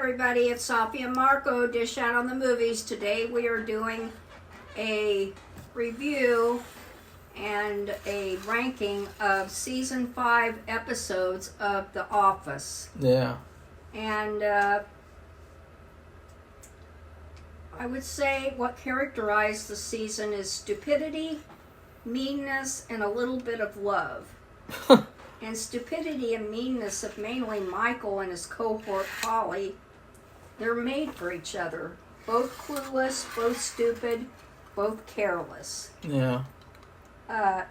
everybody, it's Safi and Marco, Dish Out on the Movies. Today we are doing a review and a ranking of Season 5 episodes of The Office. Yeah. And I would say what characterized the season is stupidity, meanness, and a little bit of love. And stupidity and meanness of mainly Michael and his cohort Polly, they're made for each other. Both clueless, both stupid, both careless. Yeah.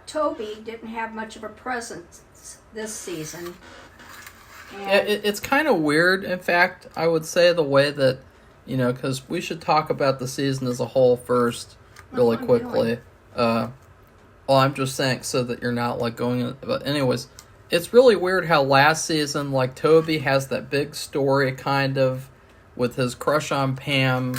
Toby didn't have much of a presence this season. And it's kind of weird, in fact, I would say, the way that, because we should talk about the season as a whole first, really quickly. Well, I'm just saying so that you're not, going in, but anyways, it's really weird how last season, Toby has that big story, kind of, with his crush on Pam,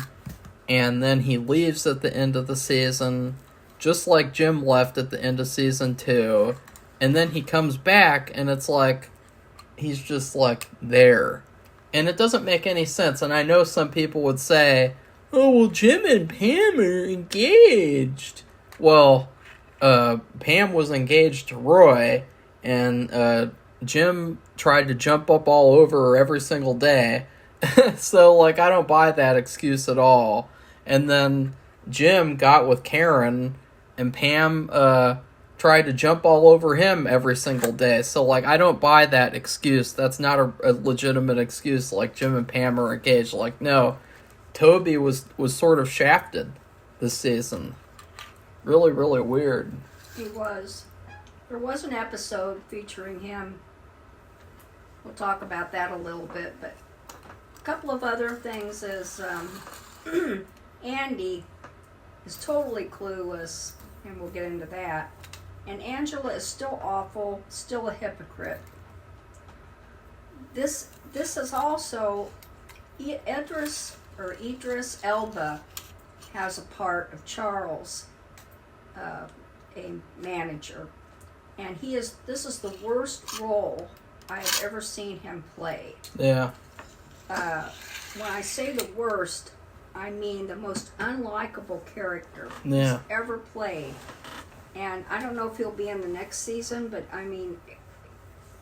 and then he leaves at the end of the season, just like Jim left at the end of season 2, and then he comes back, and it's he's just, there. And it doesn't make any sense, and I know some people would say, oh, well, Jim and Pam are engaged. Well, Pam was engaged to Roy, and Jim tried to jump up all over her every single day. So, I don't buy that excuse at all. And then Jim got with Karen, and Pam tried to jump all over him every single day. So, I don't buy that excuse. That's not a legitimate excuse, Jim and Pam are engaged. No, Toby was sort of shafted this season. Really, really weird. He was. There was an episode featuring him. We'll talk about that a little bit, but a couple of other things is Andy is totally clueless, and we'll get into that. And Angela is still awful, still a hypocrite. This is also Idris Elba has a part of Charles, a manager, and this is the worst role I have ever seen him play. Yeah. When I say the worst, I mean the most unlikable character he's ever played. And I don't know if he'll be in the next season, but I mean,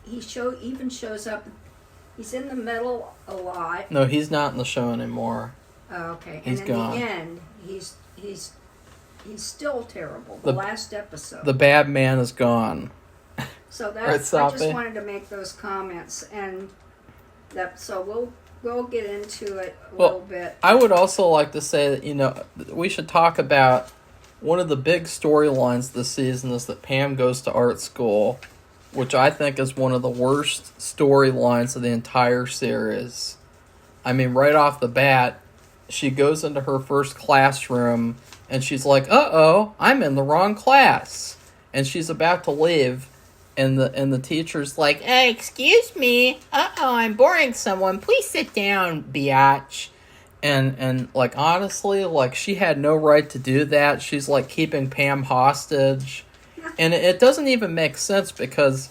he even shows up. He's in the middle a lot. No, he's not in the show anymore. Oh, okay. He's and in gone. The end, he's still terrible. The last episode. The bad man is gone. So that's right, I just wanted to make those comments, and so we'll get into it a little bit. I would also like to say that we should talk about one of the big storylines this season is that Pam goes to art school, which I think is one of the worst storylines of the entire series. I mean, right off the bat, she goes into her first classroom, and she's like, uh-oh, I'm in the wrong class. And she's about to leave, and the teacher's like, hey, excuse me, uh-oh, I'm boring someone, please sit down, biatch. And honestly, she had no right to do that. She's, keeping Pam hostage. And it doesn't even make sense because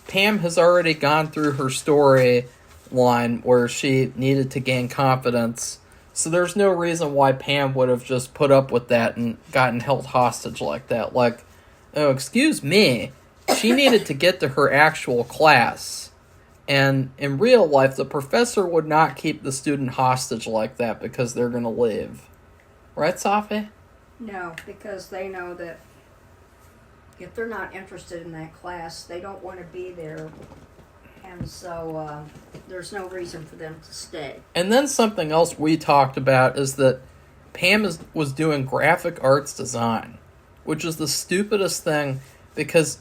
Pam has already gone through her storyline where she needed to gain confidence. So there's no reason why Pam would have just put up with that and gotten held hostage like that. Oh, excuse me. She needed to get to her actual class. And in real life, the professor would not keep the student hostage like that because they're going to leave. Right, Safi? No, because they know that if they're not interested in that class, they don't want to be there. And so there's no reason for them to stay. And then something else we talked about is that Pam was doing graphic arts design, which is the stupidest thing because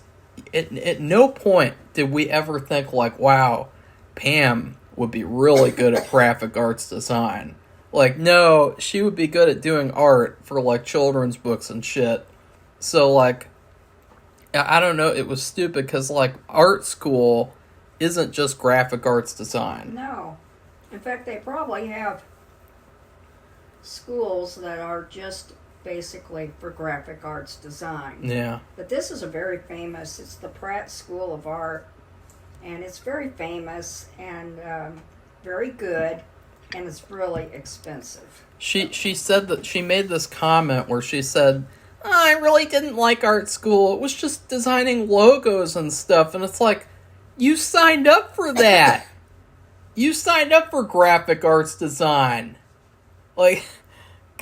at no point did we ever think wow, Pam would be really good at graphic arts design. No, she would be good at doing art for children's books and shit. So I don't know, it was stupid because art school isn't just graphic arts design. No. In fact, they probably have schools that are just basically for graphic arts design. Yeah. But this is a very famous, it's the Pratt School of Art, and it's very famous and very good. and it's really expensive. She said that she made this comment where she said, "Oh, I really didn't like art school. It was just designing logos and stuff." And it's like, you signed up for that. You signed up for graphic arts design. Like,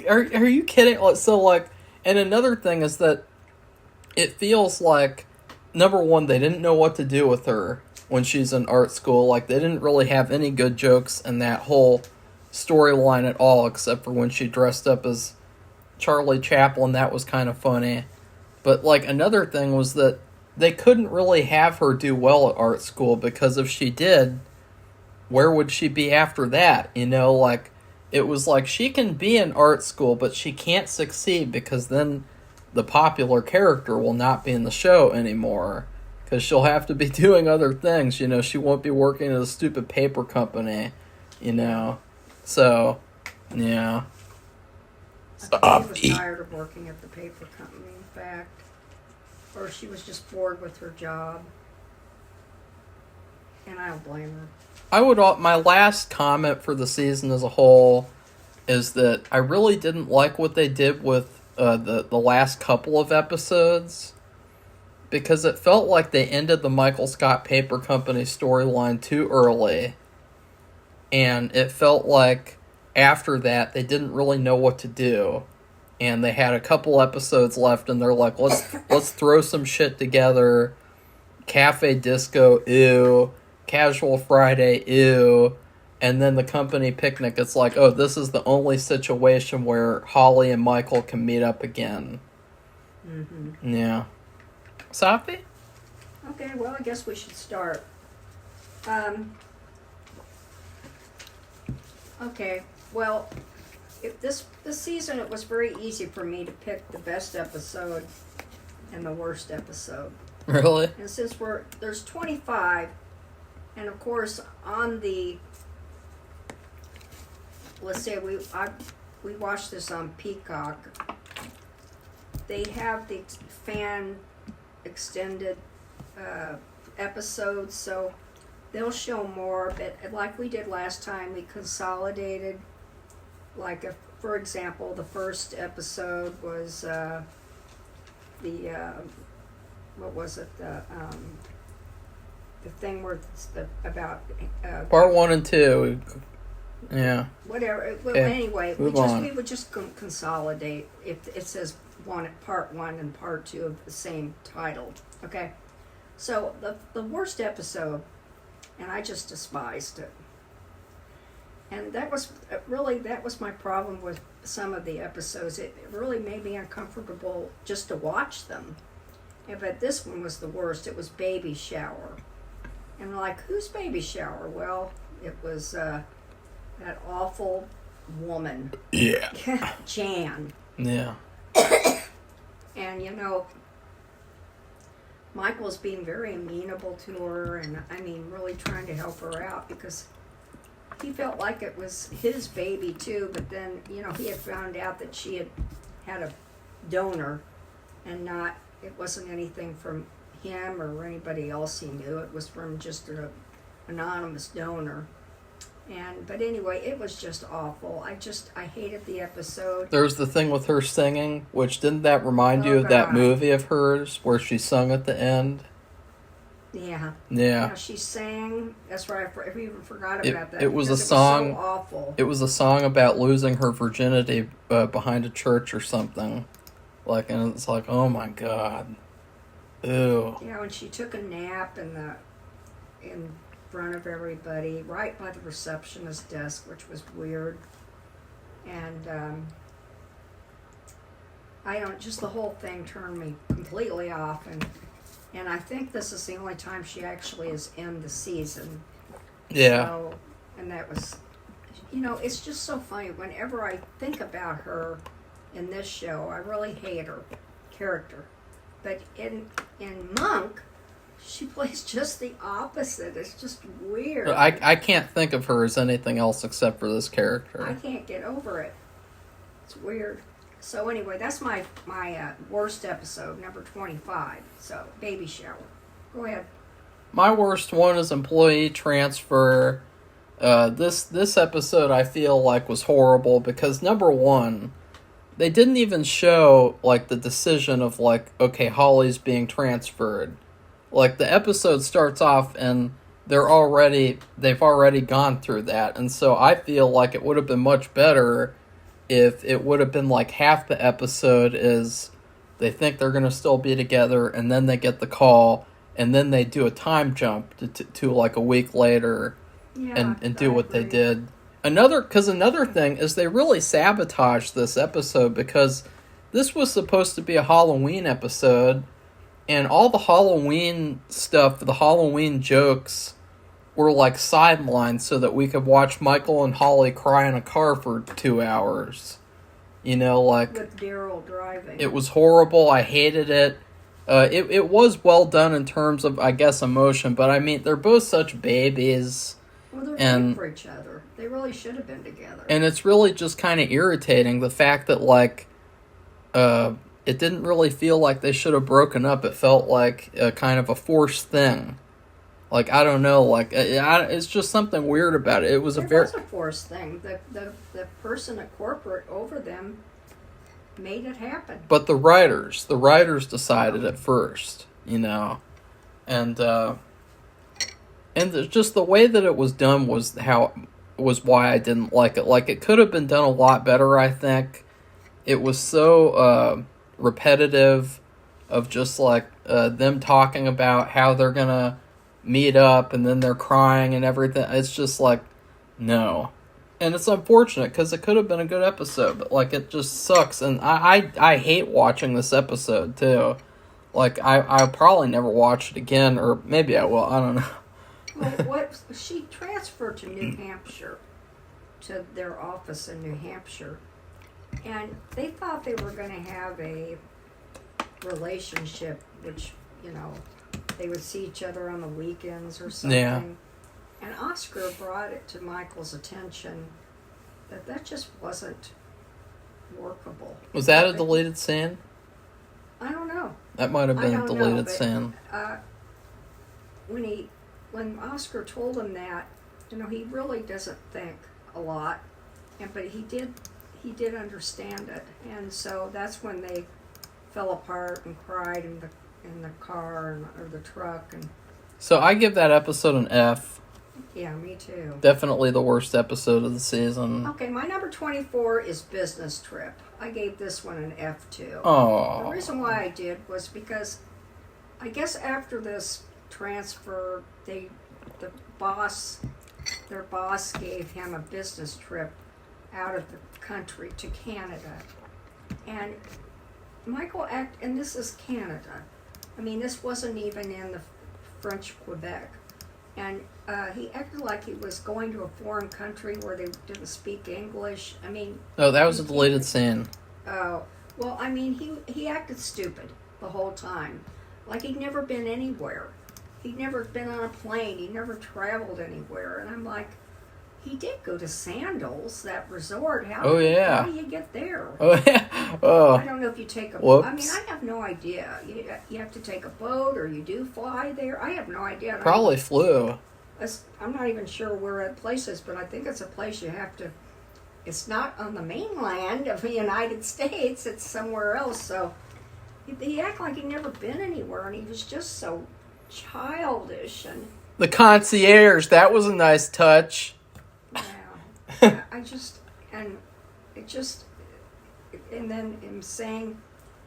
are you kidding? So, like, and another thing is that it feels like, number one, they didn't know what to do with her when she's in art school. Like, they didn't really have any good jokes in that whole storyline at all, except for when she dressed up as Charlie Chaplin. That was kind of funny. But, like, another thing was that they couldn't really have her do well at art school, because if she did, where would she be after that? You know, like, it was like, she can be in art school, but she can't succeed, because then the popular character will not be in the show anymore, because she'll have to be doing other things. You know, she won't be working at a stupid paper company, you know. So, yeah. I think she was tired of working at the paper company, in fact. Or she was just bored with her job. And I don't blame her. My last comment for the season as a whole is that I really didn't like what they did with the last couple of episodes, because it felt like they ended the Michael Scott Paper Company storyline too early, and it felt like after that they didn't really know what to do, and they had a couple episodes left, and they're like, let's throw some shit together. Cafe Disco, ew. Casual Friday, ew. And then the company picnic, it's like, oh, this is the only situation where Holly and Michael can meet up again. Mm-hmm. Yeah. Safi? Okay, well, I guess we should start. Okay, well, this season it was very easy for me to pick the best episode and the worst episode. Really? And since there's 25, and of course on the, let's say we watched this on Peacock. They have the fan extended episodes, so they'll show more. But like we did last time, we consolidated. Like, for example, the first episode was what was it? The thing where about part 1 and 2. Yeah. Whatever. Well, okay. Anyway, we would just consolidate if it says part 1 and part 2 of the same title. Okay. So the worst episode, and I just despised it. And that was my problem with some of the episodes. It really made me uncomfortable just to watch them. But this one was the worst. It was Baby Shower. And like, who's Baby Shower? Well, it was that awful woman. Yeah. Jan. Yeah. And, you know, Michael's being very amenable to her, and I mean, really trying to help her out, because he felt like it was his baby too, but then, you know, he had found out that she had a donor, and it wasn't anything from him or anybody else he knew. It was from just an anonymous donor. But anyway, it was just awful. I hated the episode. There's the thing with her singing, which didn't that remind you of that movie of hers where she sung at the end? Yeah. Yeah. She sang. That's right. I even forgot about that. It was a song. It was so awful. It was a song about losing her virginity behind a church or something. Like, and it's like, oh my god. Ew. Yeah, when she took a nap in front of everybody, right by the receptionist's desk, which was weird. And just the whole thing turned me completely off, and I think this is the only time she actually is in the season. Yeah. So, and that was, you know, it's just so funny. Whenever I think about her in this show, I really hate her character. But in Monk, she plays just the opposite. It's just weird. I can't think of her as anything else except for this character. I can't get over it. It's weird. So anyway, that's my worst episode, number 25. So, Baby Shower. Go ahead. My worst one is Employee Transfer. This episode I feel like was horrible because number one, they didn't even show like the decision of like, okay, Holly's being transferred. Like the episode starts off and they've already gone through that, and so I feel like it would have been much better if it would have been like half the episode is they think they're gonna still be together, and then they get the call, and then they do a time jump to like a week later, and do what they did. Another thing is they really sabotaged this episode because this was supposed to be a Halloween episode, and all the Halloween stuff, the Halloween jokes, were like sidelined so that we could watch Michael and Holly cry in a car for 2 hours. Like with Daryl driving. It was horrible. I hated it. It was well done in terms of, I guess, emotion, but I mean, they're both such babies. Well, they're good for each other. They really should have been together. And it's really just kind of irritating, the fact that, like, it didn't really feel like they should have broken up. It felt like a kind of a forced thing. Like, I don't know, like, it's just something weird about it. It was was a forced thing. The person at corporate over them made it happen. But the writers decided it first, and just the way that it was done was why I didn't like it. Like, it could have been done a lot better, I think. It was so repetitive of just like them talking about how they're gonna meet up, and then they're crying and everything. It's just like, no. And it's unfortunate because it could have been a good episode, but like, it just sucks. And I hate watching this episode too. Like, I'll probably never watch it again, or maybe I will, I don't know. Well, she transferred to New Hampshire, to their office in New Hampshire, and they thought they were going to have a relationship, which, they would see each other on the weekends or something. Yeah. And Oscar brought it to Michael's attention that just wasn't workable. Was that a deleted scene? I don't know. That might have been a deleted scene. When Oscar told him that, he really doesn't think a lot, but he did understand it, and so that's when they fell apart and cried in the car or the truck. And so I give that episode an F. Yeah, me too. Definitely the worst episode of the season. Okay, my number 24 is Business Trip. I gave this one an F too. Oh. The reason why I did was because I guess after this transfer, their boss gave him a business trip out of the country to Canada. And and this is Canada. I mean, this wasn't even in the French Quebec. And he acted like he was going to a foreign country where they didn't speak English. I mean... Oh, that was a deleted scene. Oh, well, I mean, he acted stupid the whole time. Like he'd never been anywhere. He'd never been on a plane. He'd never traveled anywhere. And I'm like, he did go to Sandals, that resort. How do you get there? Oh, yeah. Oh. I don't know if you take a boat. I mean, I have no idea. You have to take a boat, or you do fly there. I have no idea. Probably flew. I'm not even sure where that place is, but I think it's a place you have to... It's not on the mainland of the United States. It's somewhere else. So he acted like he'd never been anywhere, and he was just so childish. And the concierge, that was a nice touch. Yeah. And then him saying,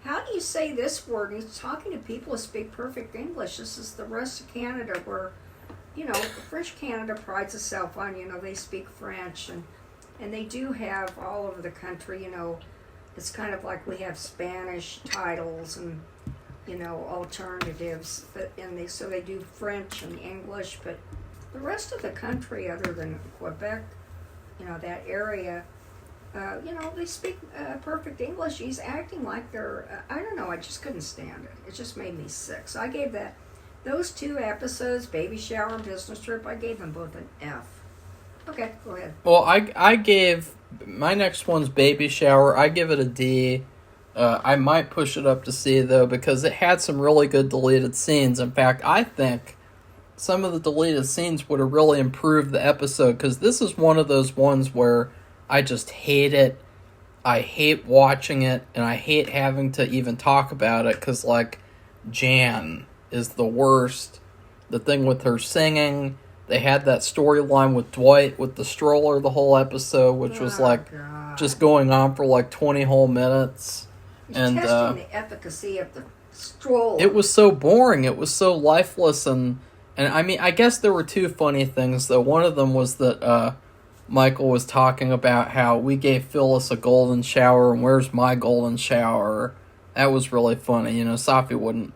how do you say this word? And he's talking to people who speak perfect English. This is the rest of Canada where, French Canada prides itself on, they speak French, and they do have all over the country, it's kind of like we have Spanish titles and, alternatives, so they do French and English, but the rest of the country, other than Quebec, that area, they speak perfect English. He's acting like they're, I don't know, I just couldn't stand it. It just made me sick. So I gave those two episodes, Baby Shower and Business Trip, I gave them both an F. Okay, go ahead. Well, I gave, my next one's Baby Shower. I give it a D. I might push it up to C, though, because it had some really good deleted scenes. In fact, I think some of the deleted scenes would have really improved the episode, because this is one of those ones where I just hate it. I hate watching it, and I hate having to even talk about it, because, like, Jan is the worst. The thing with her singing, they had that storyline with Dwight with the stroller the whole episode, which was, like, God. just going on for, like, 20 whole minutes. He's and testing the efficacy of the stroller. It was so boring. It was so lifeless, and I mean, I guess there were two funny things, though. One of them was that, Michael was talking about how we gave Phyllis a golden shower, and where's my golden shower? That was really funny. You know, Safi wouldn't.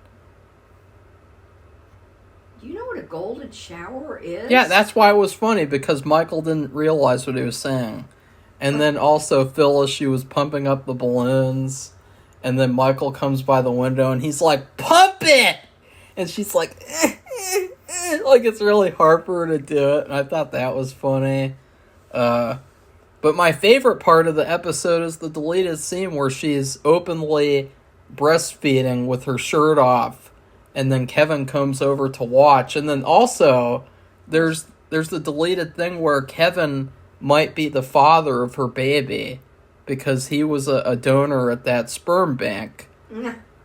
Do you know what a golden shower is? Yeah, that's why it was funny, because Michael didn't realize what he was saying. And then also Phyllis, she was pumping up the balloons, and then Michael comes by the window, and he's like, "Pump it!" And she's like, like it's really hard for her to do it, and I thought that was funny. But my favorite part of the episode is the deleted scene where she's openly breastfeeding with her shirt off, and then Kevin comes over to watch. And then also there's the deleted thing where Kevin might be the father of her baby because he was a donor at that sperm bank.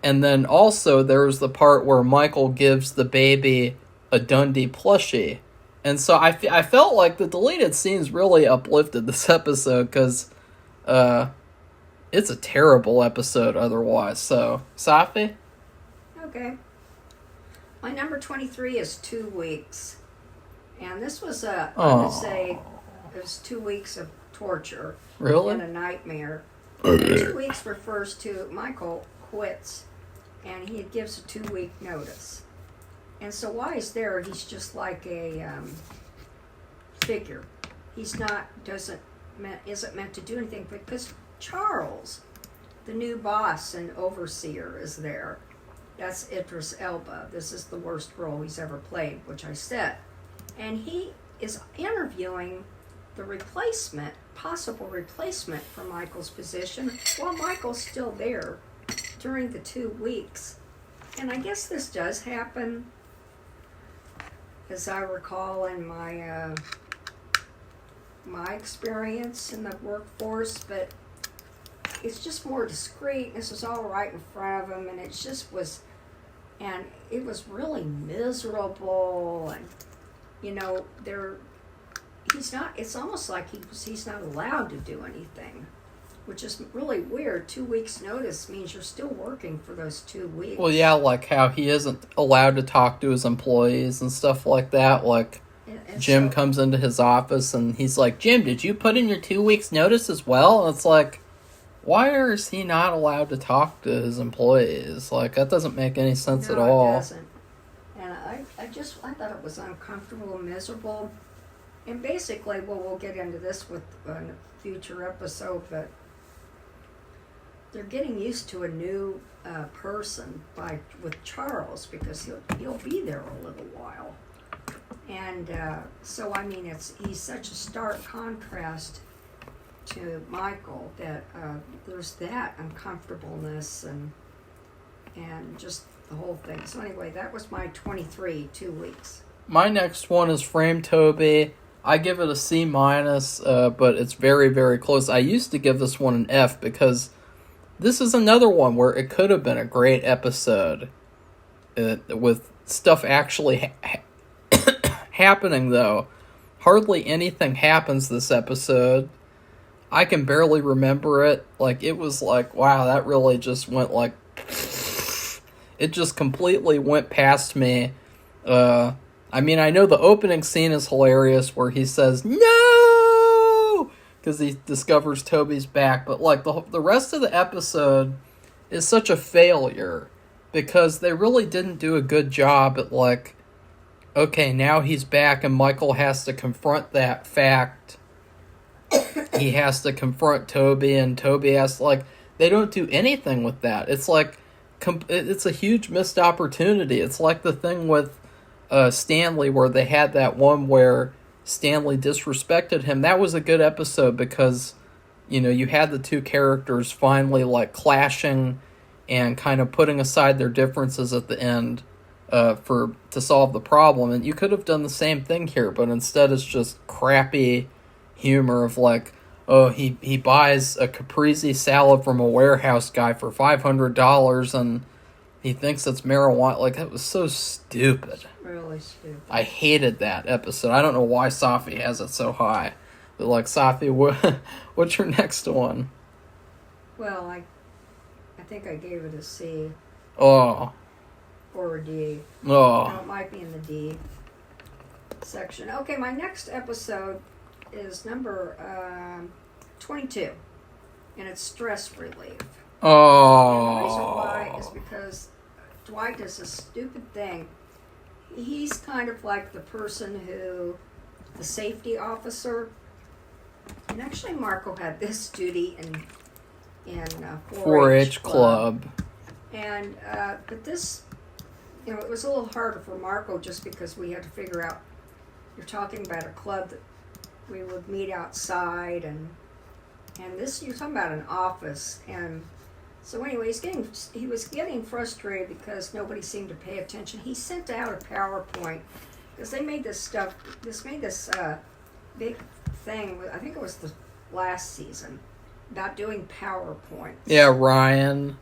And then also there's the part where Michael gives the baby a Dundee plushie. And so I felt like the deleted scenes really uplifted this episode, because it's a terrible episode otherwise. So, Safi? Okay. My number 23 is 2 weeks. And this was, I would say, it was 2 weeks of torture. Really? And a nightmare. 2 weeks refers to Michael quits, and he gives a 2-week notice. And so while he's there, he's just like a figure. Isn't meant to do anything, because Charles, the new boss and overseer, is there. That's Idris Elba. This is the worst role he's ever played, which I said. And he is interviewing the possible replacement for Michael's position, while Michael's still there during the 2 weeks. And I guess this does happen, as I recall in my experience in the workforce, but it's just more discreet. This was all right in front of him, and it just was, and it was really miserable. And you know, it's almost like he's not allowed to do anything, which is really weird. 2 weeks notice means you're still working for those 2 weeks. Well, yeah, like how he isn't allowed to talk to his employees and stuff like that. Like, and Jim comes into his office and he's like, "Jim, did you put in your 2 weeks notice as well?" And it's like, why is he not allowed to talk to his employees? Like, that doesn't make any sense at all. No, it doesn't. And I thought it was uncomfortable and miserable. And basically, well, we'll get into this with a future episode, but they're getting used to a new person with Charles, because he'll be there a little while. And so, I mean, he's such a stark contrast to Michael that there's that uncomfortableness and just the whole thing. So anyway, that was my 23, 2 weeks. My next one is Frame Toby. I give it a C-, but it's very, very close. I used to give this one an F, because this is another one where it could have been a great episode with stuff actually happening, though. Hardly anything happens this episode. I can barely remember it. Like, it was like, wow, that really just went like... It just completely went past me. I mean, I know the opening scene is hilarious where he says, "No!" because he discovers Toby's back. But, like, the rest of the episode is such a failure, because they really didn't do a good job at, like, okay, now he's back and Michael has to confront that fact. He has to confront Toby, and Toby has to, like, they don't do anything with that. It's like, it's a huge missed opportunity. It's like the thing with Stanley, where they had that one where Stanley disrespected him. That was a good episode because, you know, you had the two characters finally, like, clashing and kind of putting aside their differences at the end. to solve the problem, and you could have done the same thing here, but instead it's just crappy humor of like, oh, he buys a caprese salad from a warehouse guy for $500 and he thinks it's marijuana. Like, that was so stupid. Really stupid. I hated that episode. I don't know why Safi has it so high. But like, Safi, what's your next one? Well, I think I gave it a C. Oh. Or a D. Oh. No, it might be in the D section. Okay, my next episode is number 22, and it's stress relief. Oh. And the reason why is because Dwight does this stupid thing. He's kind of like the person who, the safety officer, and actually Marco had this duty in 4-H club. And, but this, it was a little harder for Marco just because we had to figure out, you're talking about a club that we would meet outside, and this, you're talking about an office, and so anyway, he was getting frustrated because nobody seemed to pay attention. He sent out a PowerPoint, because they made this big thing, I think it was the last season, about doing PowerPoints. Yeah, Ryan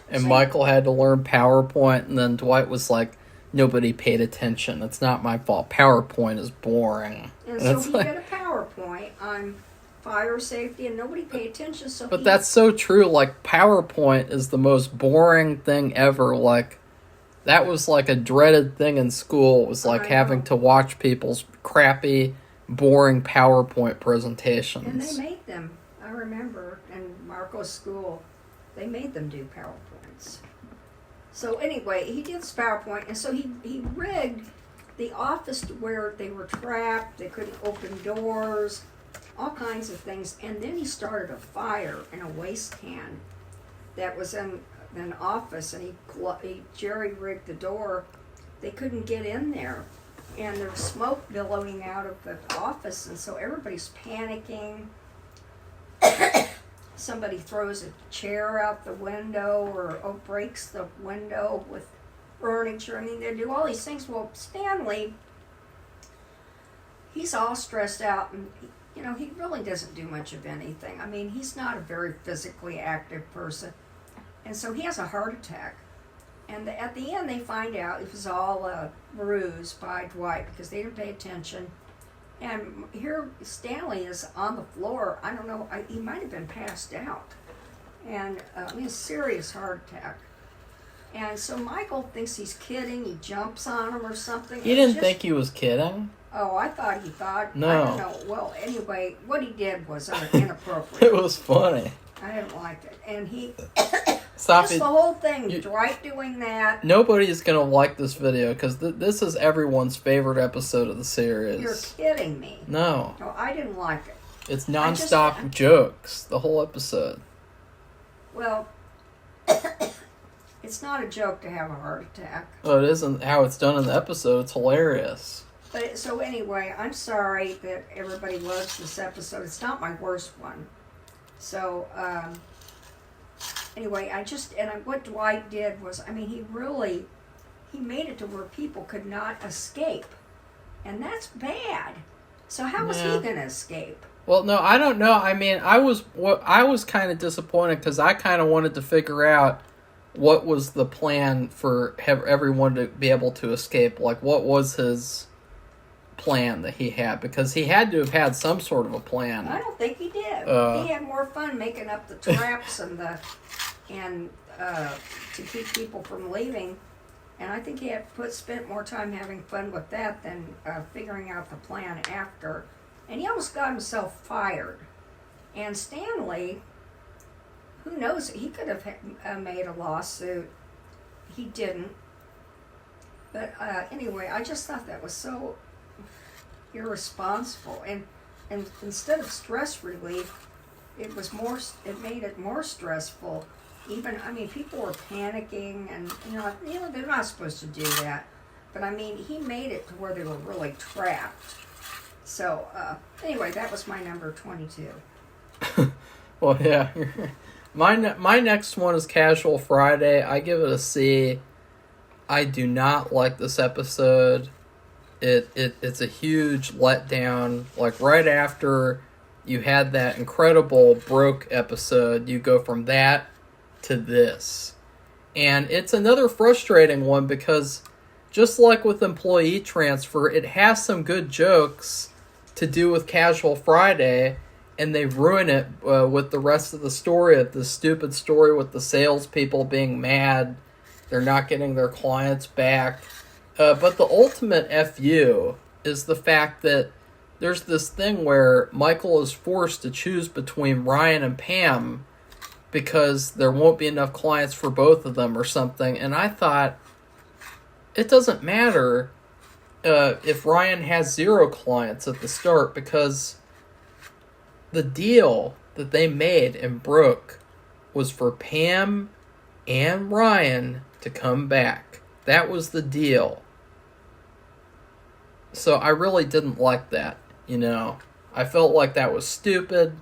and Michael had to learn PowerPoint, and then Dwight was like, nobody paid attention. It's not my fault. PowerPoint is boring. And so he did a PowerPoint on fire safety, and nobody paid attention. But that's so true. Like, PowerPoint is the most boring thing ever. Like, that was like a dreaded thing in school. It was like having to watch people's crappy, boring PowerPoint presentations. And they made them. I remember in Marco's school, they made them do PowerPoints. So anyway, he did this PowerPoint, and so he rigged the office to where they were trapped, they couldn't open doors, all kinds of things, and then he started a fire in a waste can that was in an office, and he jerry-rigged the door. They couldn't get in there, and there was smoke billowing out of the office, and so everybody's panicking. Somebody throws a chair out the window or breaks the window with furniture. I mean, they do all these things. Well, Stanley, he's all stressed out, and he really doesn't do much of anything. I mean, he's not a very physically active person, and so he has a heart attack. And at the end, they find out it was all a ruse by Dwight because they didn't pay attention. And here Stanley is on the floor. I don't know, he might have been passed out. And a serious heart attack. And so Michael thinks he's kidding. He jumps on him or something. He didn't think he was kidding? Oh, I thought he thought. No. I don't know. Well, anyway, what he did was inappropriate. It was funny. I didn't like it. And he... Safi, just the whole thing, Dwight doing that. Nobody's going to like this video because this is everyone's favorite episode of the series. You're kidding me. No. No, I didn't like it. It's nonstop jokes, the whole episode. Well, it's not a joke to have a heart attack. Well, it isn't how it's done in the episode. It's hilarious. But so anyway, I'm sorry that everybody loves this episode. It's not my worst one. So, anyway, what Dwight did was, he made it to where people could not escape. And that's bad. So how was he going to escape? Well, no, I don't know. I mean, I was kind of disappointed because I kind of wanted to figure out what was the plan for everyone to be able to escape. Like, what was his plan that he had? Because he had to have had some sort of a plan. I don't think he did. He had more fun making up the traps and to keep people from leaving. And I think he spent more time having fun with that than figuring out the plan after. And he almost got himself fired. And Stanley, who knows, he could have made a lawsuit. He didn't. But anyway, I just thought that was so irresponsible. And instead of stress relief, it made it more stressful. People were panicking, and they're not supposed to do that. But he made it to where they were really trapped. So anyway, that was my number 22. Well, yeah. My next one is Casual Friday. I give it a C. I do not like this episode. It's a huge letdown. Like, right after you had that incredible Broke episode, you go from that to this. And it's another frustrating one because, just like with Employee Transfer, it has some good jokes to do with Casual Friday, and they ruin it with the rest of the story, the stupid story with the salespeople being mad they're not getting their clients back. But the ultimate FU is the fact that there's this thing where Michael is forced to choose between Ryan and Pam because there won't be enough clients for both of them or something. And I thought, it doesn't matter if Ryan has 0 clients at the start, because the deal that they made and broke was for Pam and Ryan to come back. That was the deal. So I really didn't like that, I felt like that was stupid,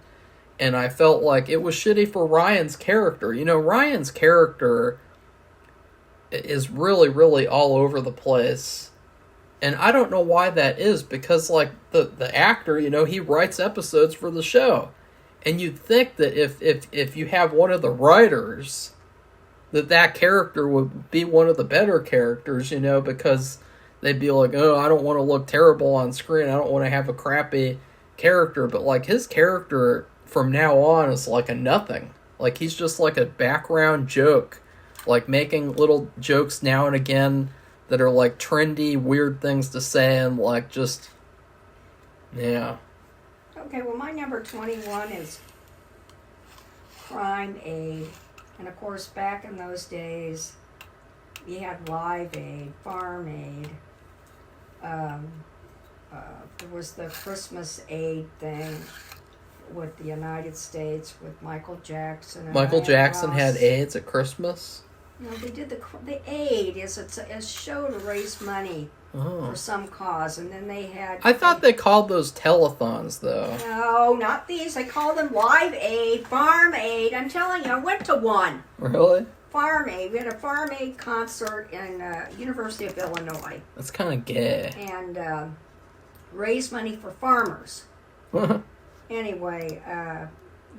and I felt like it was shitty for Ryan's character. Ryan's character is really, really all over the place. And I don't know why that is, because, like, the actor, he writes episodes for the show. And you'd think that if you have one of the writers, that character would be one of the better characters, because they'd be like, oh, I don't want to look terrible on screen. I don't want to have a crappy character. But, like, his character from now on is like a nothing. Like, he's just like a background joke. Like, making little jokes now and again that are, like, trendy, weird things to say, and, like, just, yeah. Okay, well, my number 21 is Crime Aid. And, of course, back in those days, you had Live Aid, Farm Aid. There was the Christmas Aid thing with the United States, with Michael Jackson. Michael Jackson had AIDS at Christmas? No, they did the aid is a show to raise money for some cause, and then they had. I thought they called those telethons, though. No, not these. They call them Live Aid, Farm Aid. I'm telling you, I went to one. Really? Farm Aid. We had a Farm Aid concert in University of Illinois. That's kind of gay. And raise money for farmers. Anyway,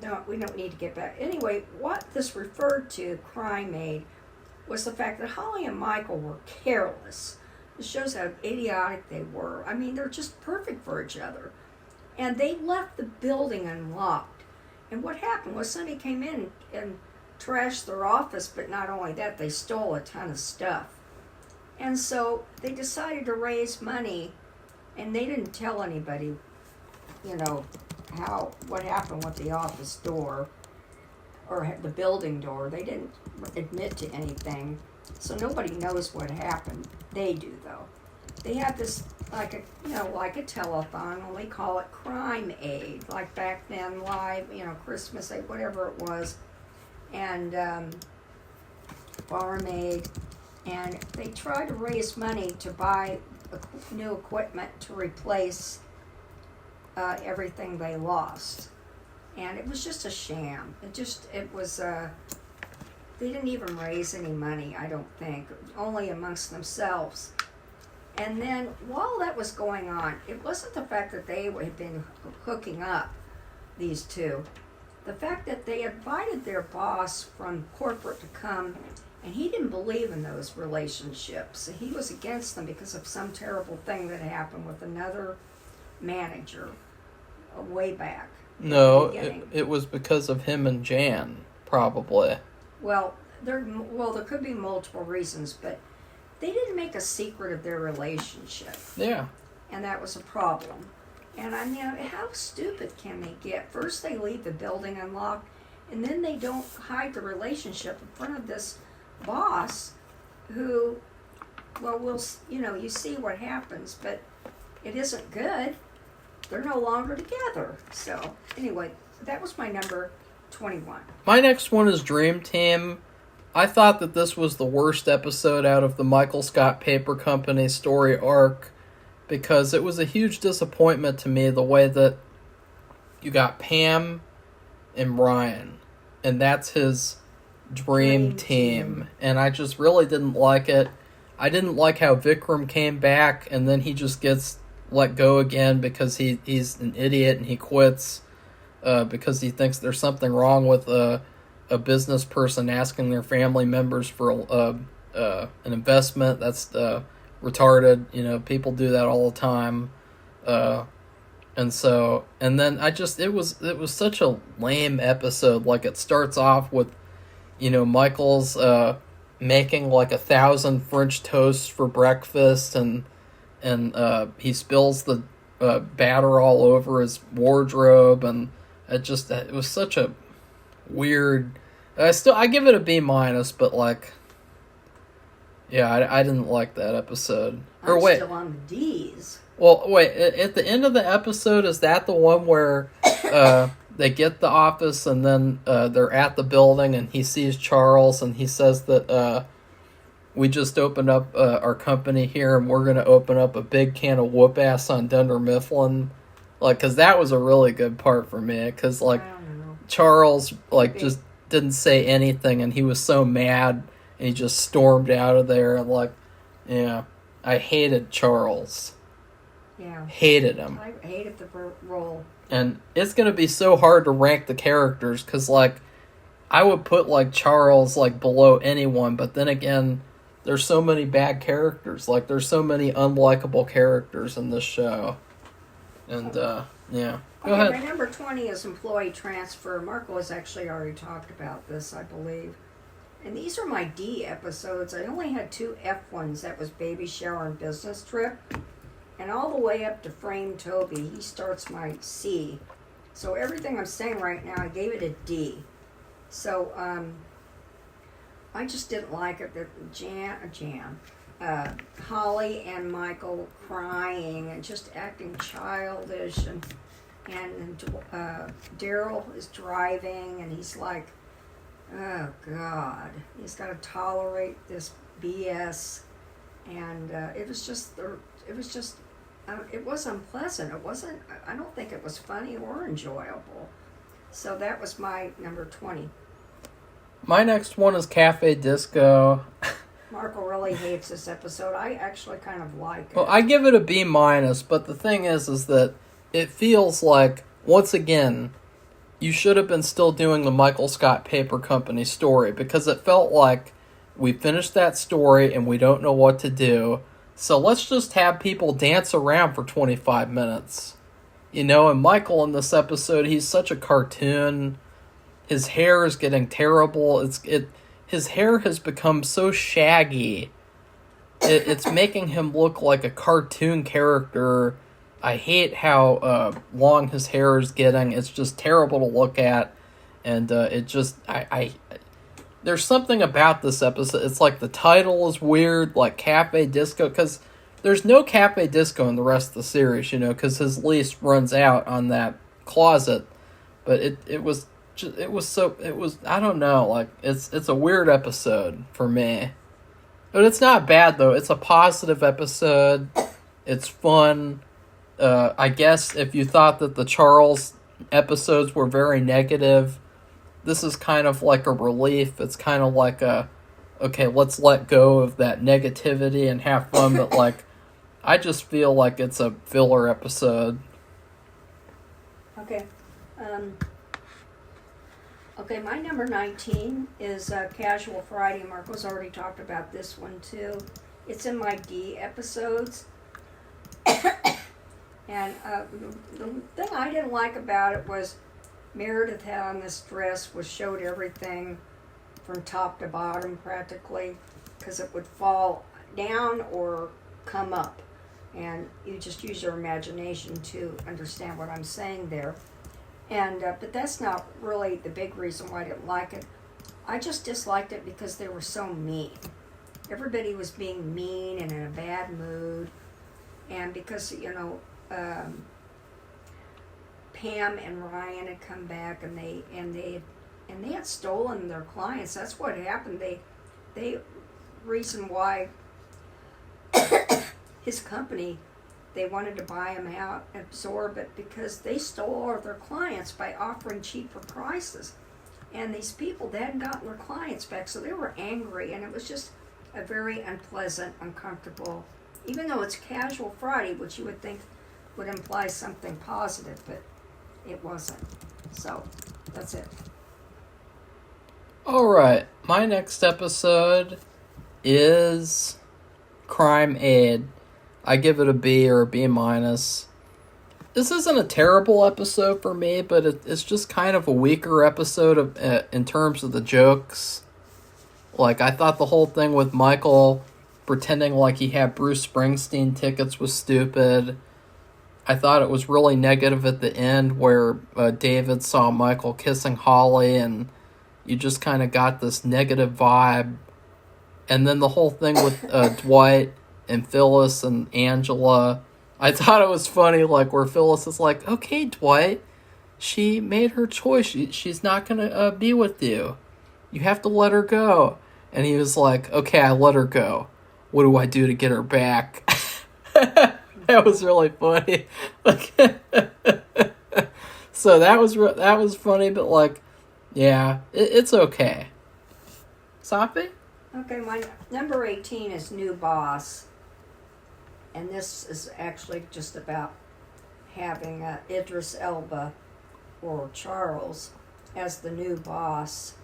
no, we don't need to get back. Anyway, what this referred to, Crime Aid, was the fact that Holly and Michael were careless. It shows how idiotic they were. I mean, they're just perfect for each other. And they left the building unlocked. And what happened was somebody came in and trashed their office, but not only that, they stole a ton of stuff. And so they decided to raise money, and they didn't tell anybody, what happened with the office door or the building door. They didn't admit to anything, so nobody knows what happened. They do, though. They have this like a telethon, and we call it Crime Aid, like back then, Live, Christmas Aid, whatever it was, and Farm Aid, and they try to raise money to buy new equipment to replace everything they lost. And it was just a sham. It was, they didn't even raise any money, I don't think, only amongst themselves. And then while that was going on, it wasn't the fact that they had been hooking up, these two. The fact that they invited their boss from corporate to come, and he didn't believe in those relationships. He was against them because of some terrible thing that happened with another manager way back. No, it was because of him and Jan, probably. Well, there could be multiple reasons, but they didn't make a secret of their relationship. Yeah. And that was a problem. And I mean, how stupid can they get? First they leave the building unlocked, and then they don't hide the relationship in front of this boss who, you see what happens, but it isn't good. They're no longer together. So, anyway, that was my number 21. My next one is Dream Team. I thought that this was the worst episode out of the Michael Scott Paper Company story arc, because it was a huge disappointment to me the way that you got Pam and Ryan, and that's his dream team. And I just really didn't like it. I didn't like how Vikram came back and then he just gets let go again because he's an idiot and he quits because he thinks there's something wrong with a business person asking their family members for an investment. That's retarded. You know, people do that all the time. And then it was such a lame episode. Like, it starts off with, you know, Michael's making like 1,000 French toasts for breakfast, and he spills the batter all over his wardrobe, and it was such a weird. I give it a B minus, but like, yeah, I didn't like that episode. I'm still on the D's. Well, wait, at the end of the episode, is that the one where they get the office and then they're at the building and he sees Charles and he says that we just opened up our company here and we're going to open up a big can of whoop-ass on Dunder Mifflin? Like, because that was a really good part for me, because, like, Charles, like, just didn't say anything and he was so mad and he just stormed out of there, and, like, yeah, I hated Charles. Yeah. Hated him. I hated the role. And it's going to be so hard to rank the characters, because, like, I would put, like, Charles, like, below anyone, but then again, there's so many bad characters. Like, there's so many unlikable characters in this show. And, yeah. Go ahead. My number 20 is employee transfer. Marco has actually already talked about this, I believe. And these are my D episodes. I only had 2 F ones. That was Baby Shower and Business Trip. And all the way up to Frame Toby, he starts my C. So everything I'm saying right now, I gave it a D. So I just didn't like it. Holly and Michael crying and just acting childish, and Daryl is driving and he's like, oh God, he's got to tolerate this BS, and it was unpleasant. It wasn't. I don't think it was funny or enjoyable. So that was my number 20. My next one is Cafe Disco. Marco really hates this episode. I actually kind of like it. Well, I give it a B minus, but the thing is that it feels like, once again, you should have been still doing the Michael Scott Paper Company story, because it felt like we finished that story and we don't know what to do. So let's just have people dance around for 25 minutes. You know, and Michael in this episode, he's such a cartoon. His hair is getting terrible. His hair has become so shaggy. It's making him look like a cartoon character. I hate how long his hair is getting. It's just terrible to look at. And there's something about this episode. It's like the title is weird, like Cafe Disco, because there's no Cafe Disco in the rest of the series, you know, because his lease runs out on that closet. But it was I don't know, like, it's a weird episode for me. But it's not bad, though. It's a positive episode. It's fun. I guess if you thought that the Charles episodes were very negative, this is kind of like a relief. It's kind of like okay, let's let go of that negativity and have fun, but, like, I just feel like it's a filler episode. Okay. Okay, my number 19 is Casual Friday. Marco's already talked about this one, too. It's in my D episodes. And the thing I didn't like about it was Meredith had on this dress, which showed everything from top to bottom practically, because it would fall down or come up. And you just use your imagination to understand what I'm saying there. And but that's not really the big reason why I didn't like it. I just disliked it because they were so mean. Everybody was being mean and in a bad mood. And because, you know, Pam and Ryan had come back and they had stolen their clients. That's what happened. They reason why his company, they wanted to buy him out, absorb it, because they stole all of their clients by offering cheaper prices. And these people, they hadn't gotten their clients back, so they were angry, and it was just a very unpleasant, uncomfortable, even though it's casual Friday, which you would think would imply something positive, but it wasn't. So, that's it. Alright, my next episode is Crime Aid. I give it a B or a B minus. This isn't a terrible episode for me, but it's just kind of a weaker episode in terms of the jokes. Like, I thought the whole thing with Michael pretending like he had Bruce Springsteen tickets was stupid. I thought it was really negative at the end where David saw Michael kissing Holly, and you just kind of got this negative vibe. And then the whole thing with Dwight and Phyllis and Angela, I thought it was funny, like, where Phyllis is like, okay, Dwight, she made her choice. She's not going to be with you. You have to let her go. And he was like, okay, I let her go. What do I do to get her back? That was really funny. So that was funny, but, like, yeah, it's okay. Safi? Okay, my number 18 is New Boss. And this is actually just about having Idris Elba or Charles as the new boss.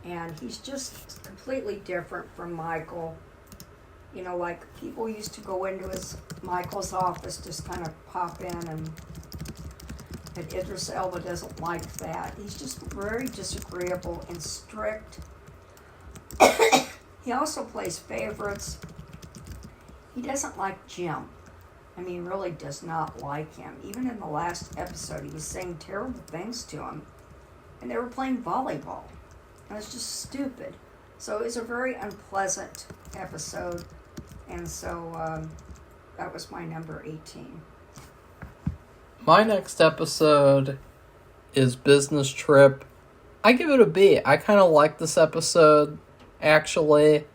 And he's just completely different from Michael. You know, like people used to go into Michael's office, just kind of pop in, and Idris Elba doesn't like that. He's just very disagreeable and strict. He also plays favorites. He doesn't like Jim. I mean, really does not like him. Even in the last episode, he was saying terrible things to him. And they were playing volleyball. And it's just stupid. So it was a very unpleasant episode. And so that was my number 18. My next episode is Business Trip. I give it a B. I kind of like this episode, actually.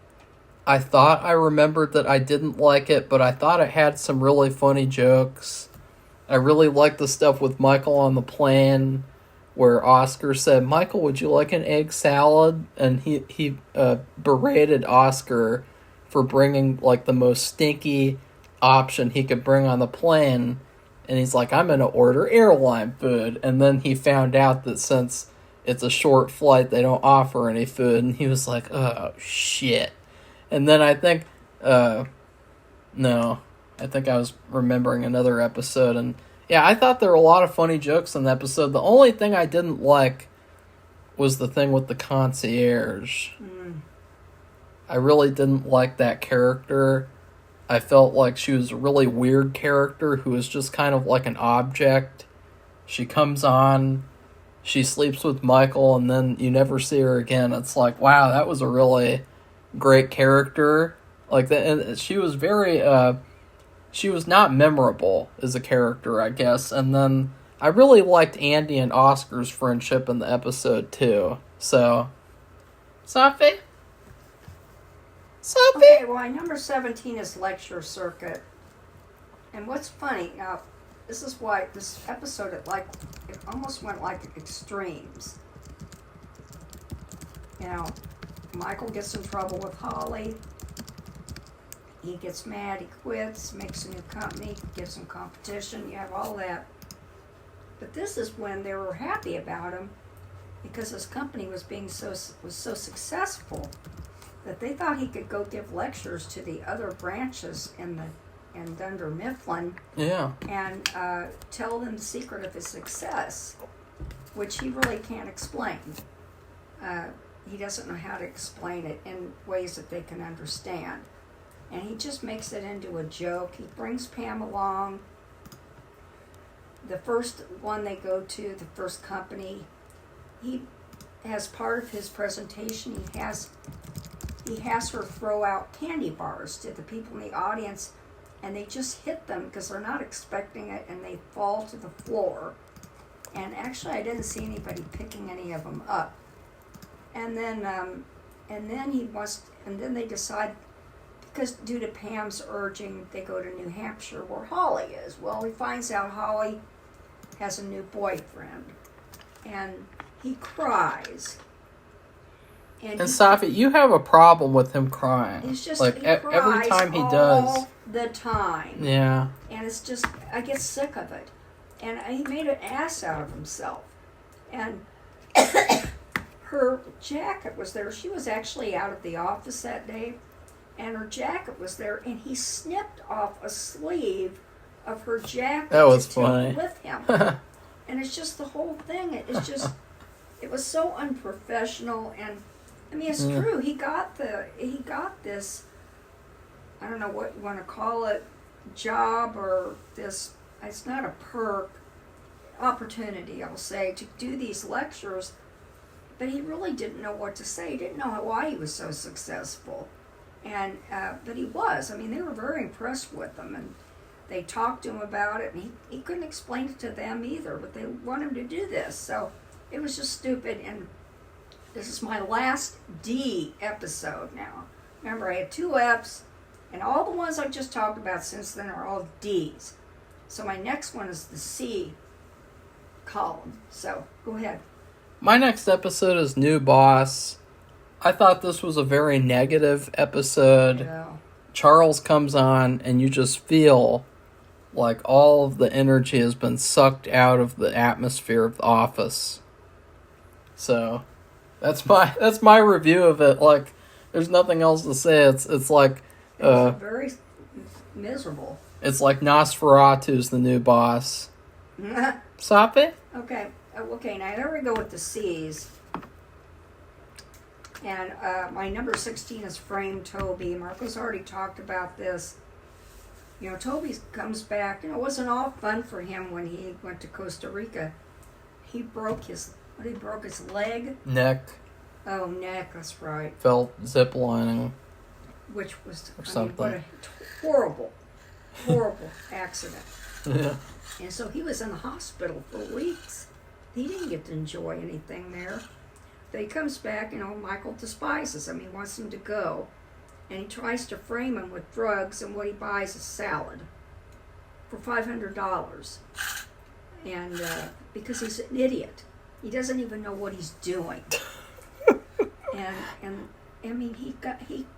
I thought I remembered that I didn't like it, but I thought it had some really funny jokes. I really liked the stuff with Michael on the plane, where Oscar said, Michael, would you like an egg salad? And he berated Oscar for bringing, like, the most stinky option he could bring on the plane. And he's like, I'm going to order airline food. And then he found out that since it's a short flight, they don't offer any food. And he was like, oh, shit. And then I think, I think I was remembering another episode. And yeah, I thought there were a lot of funny jokes in the episode. The only thing I didn't like was the thing with the concierge. I really didn't like that character. I felt like she was a really weird character who was just kind of like an object. She comes on, she sleeps with Michael, and then you never see her again. It's like, wow, that was a really great character. Like that, and she was very she was not memorable as a character, I guess. And then I really liked Andy and Oscar's friendship in the episode too. So, Safi? Okay, well, my number 17 is Lecture Circuit. And what's funny, now, this is why this episode, it almost went like extremes. You know, Michael gets in trouble with Holly. He gets mad, he quits, makes a new company, gives him competition. You have all that. But this is when they were happy about him because his company was so successful that they thought he could go give lectures to the other branches in Dunder Mifflin. Yeah. And tell them the secret of his success, which he really can't explain. He doesn't know how to explain it in ways that they can understand. And he just makes it into a joke. He brings Pam along. The first one they go to, the first company, he has part of his presentation, he has her throw out candy bars to the people in the audience, and they just hit them because they're not expecting it, and they fall to the floor. And actually, I didn't see anybody picking any of them up. And then they decide, because due to Pam's urging, they go to New Hampshire where Holly is. Well, he finds out Holly has a new boyfriend, and he cries. And Safi, you have a problem with him crying. It's just like he every time he all does. the time. Yeah. And it's just, I get sick of it. And he made an ass out of himself. And her jacket was there. She was actually out of the office that day, and her jacket was there, and he snipped off a sleeve of her jacket that was to funny. take with him. And it's just the whole thing. It's just, it was so unprofessional. And I mean, it's true. He got this, I don't know what you want to call it, job or this. It's not a perk, opportunity, I'll say, to do these lectures. But he really didn't know what to say. He didn't know why he was so successful. And but he was. I mean, they were very impressed with him, and they talked to him about it, and he couldn't explain it to them either, but they want him to do this. So it was just stupid, and this is my last D episode now. Remember, I had 2 Fs, and all the ones I just talked about since then are all Ds. So my next one is the C column. So go ahead. My next episode is New Boss. I thought this was a very negative episode. Yeah. Charles comes on, and you just feel like all of the energy has been sucked out of the atmosphere of the office. So that's my review of it. Like, there's nothing else to say. It's like It was very miserable. It's like Nosferatu's the new boss. Safi? Okay, now there we go with the C's. And my number 16 is Frame Toby. Marco's already talked about this. You know, Toby comes back. You know, it wasn't all fun for him when he went to Costa Rica. He broke his leg? Neck. Oh, neck, that's right. Fell ziplining. Which was, or something. what a horrible accident. Yeah. And so he was in the hospital for weeks. He didn't get to enjoy anything there. But he comes back, you know, Michael despises him. He wants him to go. And he tries to frame him with drugs, and what he buys is salad for $500. And because he's an idiot. He doesn't even know what he's doing. and I mean, he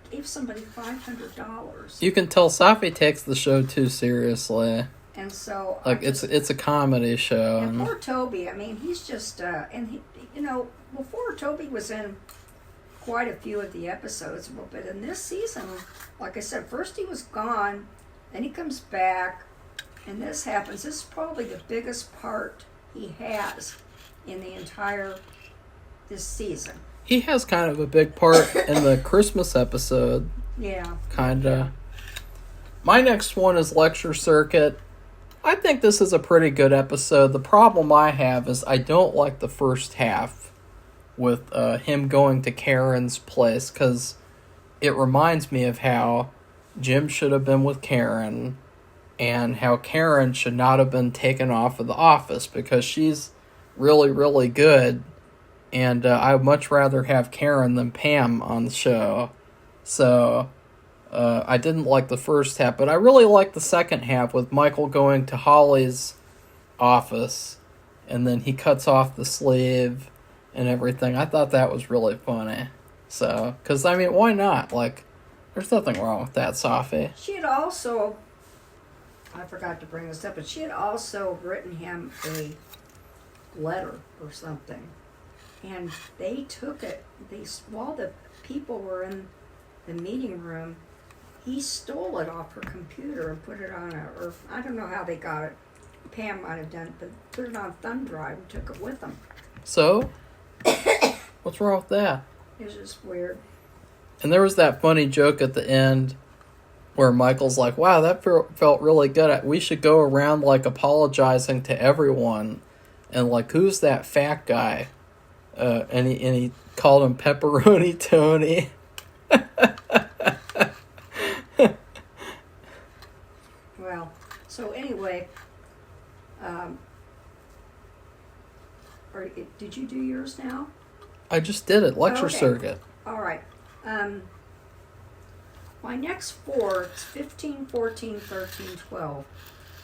gave somebody $500. You can tell Safi takes the show too seriously. And so, like, it's a comedy show. And poor Toby, I mean, he's just, and he, you know, before Toby was in quite a few of the episodes, but in this season, like I said, first he was gone, then he comes back, and this happens. This is probably the biggest part he has in the entire this season. He has kind of a big part in the Christmas episode. Yeah. Kinda. My next one is Lecture Circuit. I think this is a pretty good episode. The problem I have is I don't like the first half with him going to Karen's place, because it reminds me of how Jim should have been with Karen and how Karen should not have been taken off of the office because she's really, really good. And I would much rather have Karen than Pam on the show. So I didn't like the first half, but I really liked the second half with Michael going to Holly's office, and then he cuts off the sleeve and everything. I thought that was really funny. So, because, I mean, why not? Like, there's nothing wrong with that, Safi. She had also, I forgot to bring this up, but she had also written him a letter or something. And they took it, while the people were in the meeting room, he stole it off her computer and put it on or I don't know how they got it. Pam might have done it, but put it on a thumb drive and took it with them. So, what's wrong with that? It was just weird. And there was that funny joke at the end where Michael's like, wow, that felt really good. We should go around, like, apologizing to everyone. And, like, who's that fat guy? And he called him Pepperoni Tony. Well, so anyway, did you do yours now? I just did it. Lecture Okay. Circuit. All right. My next 4, it's 15, 14, 13, 12,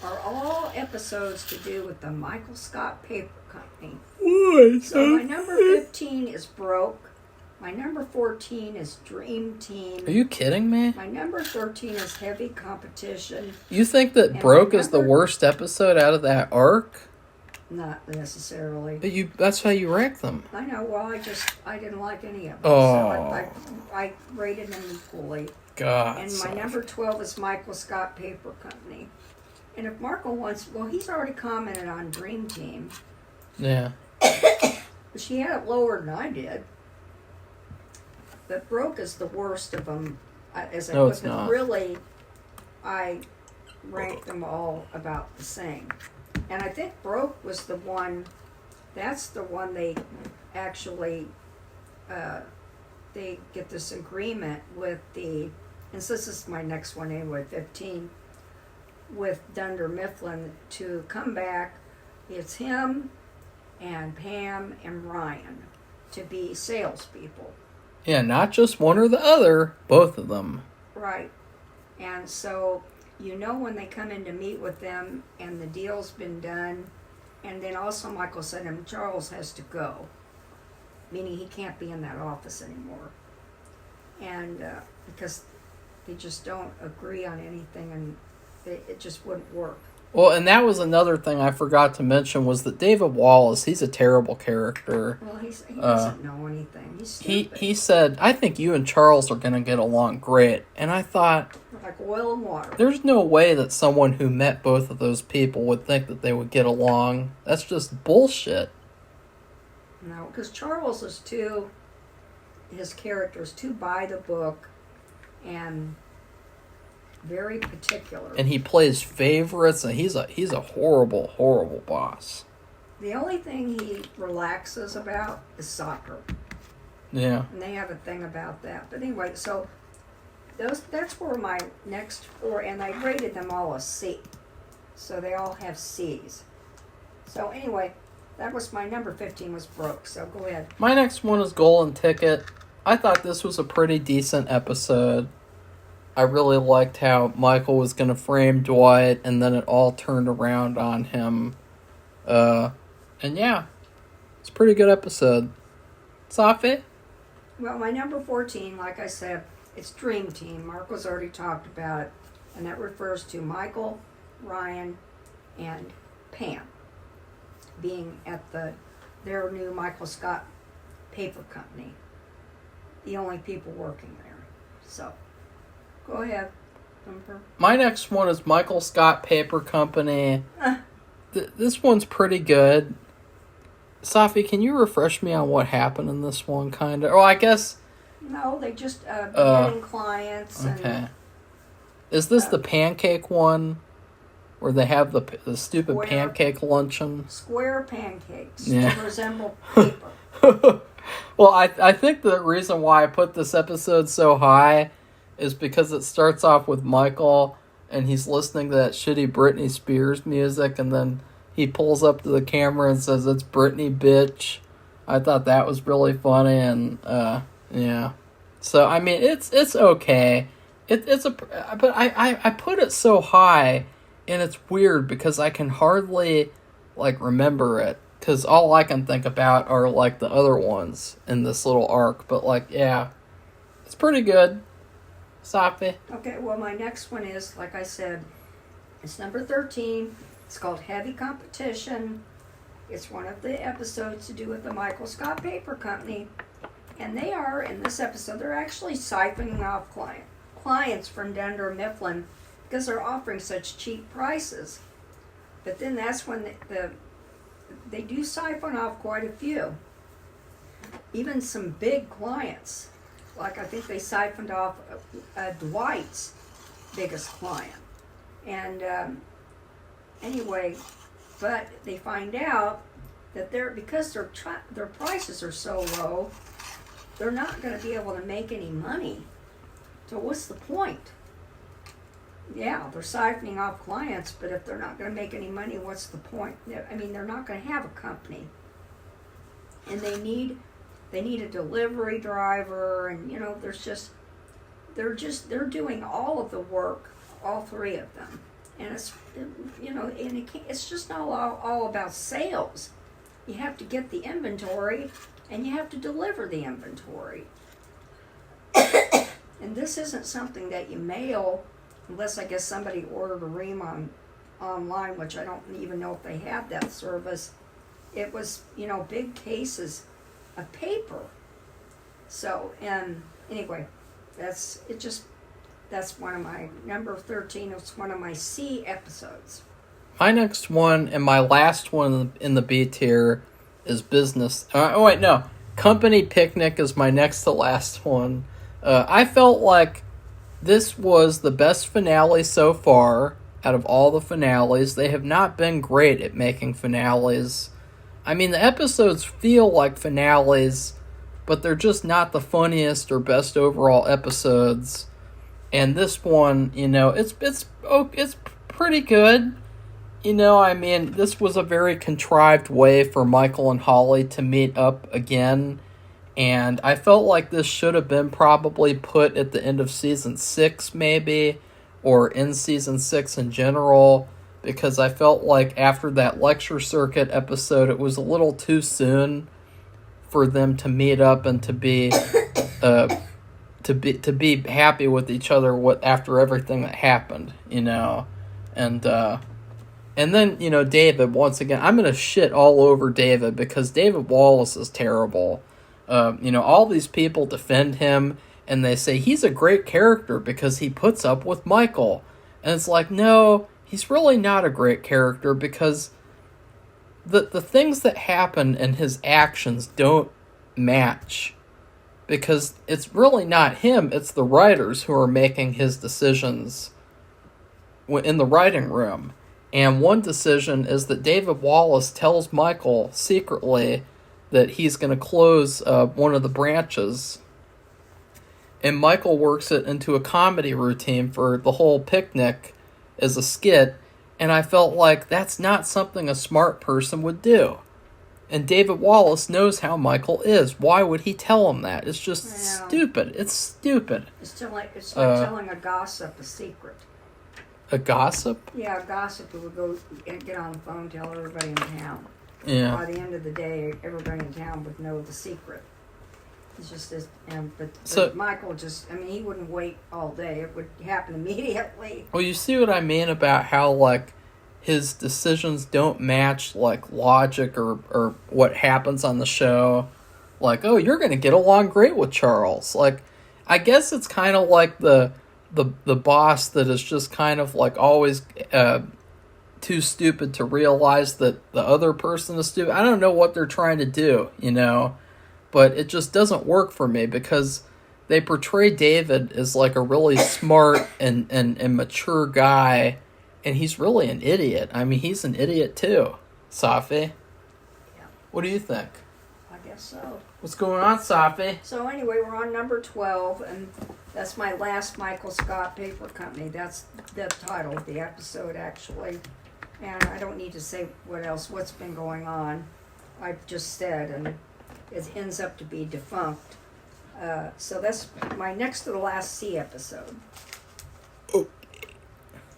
are all episodes to do with the Michael Scott Paper Company. Why? So my number 15 is Broke. My number 14 is Dream Team. Are you kidding me? My number 13 is Heavy Competition. You think that And Broke my is the number- worst episode out of that arc? Not necessarily. But that's how you rank them. I know. Well, I didn't like any of them. Oh. So I rated them equally. God. And my number 12 is Michael Scott Paper Company. And if Marco wants, well, he's already commented on Dream Team. Yeah. She had it lower than I did. But Broke is the worst of them. As I No, put it's them. not. Really, I ranked them all about the same. And I think Broke was the one, that's the one they actually, they get this agreement with the, and so this is my next one anyway, 15, with Dunder Mifflin to come back. It's him and Pam and Ryan to be salespeople. Yeah, not just one or the other, both of them. Right. And so, you know, when they come in to meet with them and the deal's been done, and then also Michael said to him, Charles has to go, meaning he can't be in that office anymore. And because they just don't agree on anything, and it just wouldn't work. Well, and that was another thing I forgot to mention was that David Wallace, he's a terrible character. Well, he doesn't know anything. He's stupid. He said, I think you and Charles are going to get along great. And I thought, Like oil and water. there's no way that someone who met both of those people would think that they would get along. That's just bullshit. No, because Charles is his character is too by the book and very particular. And he plays favorites, and he's a horrible, horrible boss. The only thing he relaxes about is soccer. Yeah. And they have a thing about that. But anyway, so that's where my next four, and I rated them all a C. So they all have C's. So anyway, that was my number 15 was Broke. So go ahead. My next one is Golden Ticket. I thought this was a pretty decent episode. I really liked how Michael was going to frame Dwight, and then it all turned around on him. And yeah, it's a pretty good episode. Safi? Well, my number 14, like I said, it's Dream Team. Marco's already talked about it. And that refers to Michael, Ryan, and Pam being at their new Michael Scott Paper Company. The only people working there. So, go ahead, Thumper. My next one is Michael Scott Paper Company. This one's pretty good. Safi, can you refresh me on what happened in this one, kind of? Oh, I guess... No, they just getting clients. Okay. And, is this the pancake one? Where they have the stupid Square. pancake luncheon? square pancakes Yeah. to resemble paper. Well, I think the reason why I put this episode so high is because it starts off with Michael and he's listening to that shitty Britney Spears music, and then he pulls up to the camera and says, "It's Britney, bitch." I thought that was really funny, and yeah. So I mean, it's okay. But I put it so high, and it's weird because I can hardly remember it. Because all I can think about are, the other ones in this little arc. But, yeah, it's pretty good. Safi. Okay, well, my next one is, like I said, it's number 13. It's called Heavy Competition. It's one of the episodes to do with the Michael Scott Paper Company. And they are, in this episode, they're actually siphoning off clients from Dunder Mifflin because they're offering such cheap prices. But then that's when they do siphon off quite a few. Even some big clients. Like I think they siphoned off Dwight's biggest client. And anyway, but they find out that because their prices are so low, they're not going to be able to make any money. So what's the point? Yeah, they're siphoning off clients, but if they're not going to make any money, what's the point? I mean, they're not going to have a company. And they need a delivery driver, and they're doing all of the work, all three of them. And it's just not all about sales. You have to get the inventory and you have to deliver the inventory. And this isn't something that you mail, unless I guess somebody ordered a ream online, which I don't even know if they have that service. It was, big cases of paper. So, and anyway, that's one of my, number 13, it's one of my C episodes. My next one and my last one in the B tier is business. Company Picnic is my next to last one. I felt like this was the best finale so far out of all the finales. They have not been great at making finales. I mean, the episodes feel like finales, but they're just not the funniest or best overall episodes. And this one, it's pretty good. This was a very contrived way for Michael and Holly to meet up again. And I felt like this should have been probably put at the end of season 6, maybe, or in season 6 in general, because I felt like after that lecture circuit episode, it was a little too soon for them to meet up and to be to be happy with each other after everything that happened, and then David, once again, I'm gonna shit all over David because David Wallace is terrible. All these people defend him and they say he's a great character because he puts up with Michael. And it's like, no, he's really not a great character because the things that happen and his actions don't match. Because it's really not him, it's the writers who are making his decisions in the writing room. And one decision is that David Wallace tells Michael secretly that he's going to close one of the branches. And Michael works it into a comedy routine for the whole picnic as a skit. And I felt like that's not something a smart person would do. And David Wallace knows how Michael is. Why would he tell him that? It's just stupid. It's stupid. It's like telling a gossip a secret. A gossip? Yeah, a gossip who would go and get on the phone and tell everybody in town. Yeah. By the end of the day, everybody in town would know the secret. It's just this, but Michael he wouldn't wait all day. It would happen immediately. Well, you see what I mean about how, his decisions don't match, logic or what happens on the show. Oh, you're going to get along great with Charles. I guess it's kind of like the boss that is just kind of, always too stupid to realize that the other person is stupid. I don't know what they're trying to do, but it just doesn't work for me because they portray David as a really smart and mature guy, and he's really an idiot. I mean, he's an idiot too. Safi? Yeah. What do you think? I guess so. What's going on, Safi? So anyway, we're on number 12, and that's my last Michael Scott Paper Company. That's the title of the episode, actually. And I don't need to say what's been going on. I've just said, and it ends up to be defunct. So that's my next to the last C episode. Oh.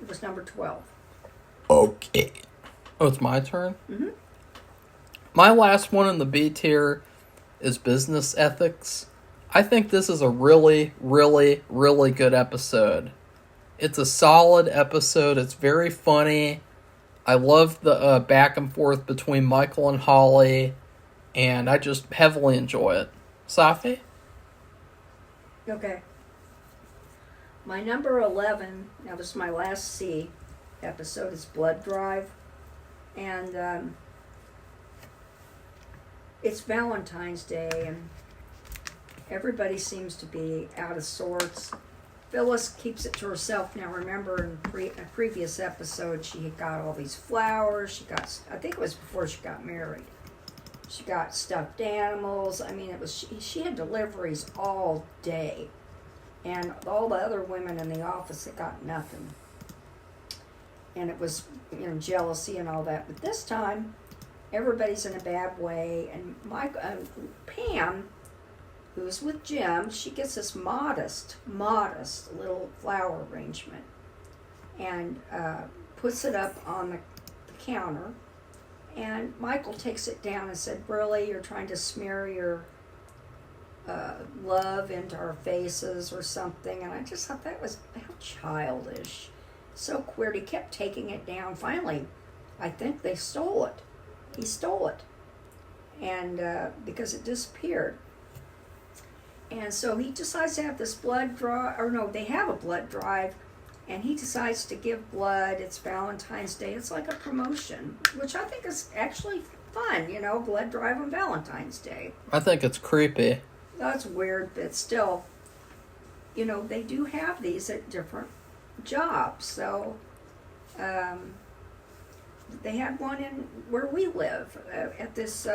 It was number 12. Okay. Oh, it's my turn? Mm-hmm. My last one in the B tier is business ethics. I think this is a really, really, really good episode. It's a solid episode. It's very funny. I love the back and forth between Michael and Holly, and I just heavily enjoy it. Safi? Okay. My number 11, now this is my last C episode, is Blood Drive. And it's Valentine's Day, and everybody seems to be out of sorts. Phyllis keeps it to herself. Now remember in a previous episode she had got all these flowers. I think it was before she got married. She got stuffed animals. I mean, she had deliveries all day. And all the other women in the office had got nothing. And it was, jealousy and all that. But this time, everybody's in a bad way. And Pam, who's with Jim, she gets this modest little flower arrangement and puts it up on the counter. And Michael takes it down and said, really, you're trying to smear your love into our faces or something? And I just thought that was how childish. So weird. He kept taking it down. Finally, I think they stole it. He stole it. And because it disappeared. And so he decides to have this blood drive, or no, they have a blood drive, and he decides to give blood. It's Valentine's Day. It's like a promotion, which I think is actually fun, blood drive on Valentine's Day. I think it's creepy. That's weird, but still, they do have these at different jobs. So they had one in where we live at this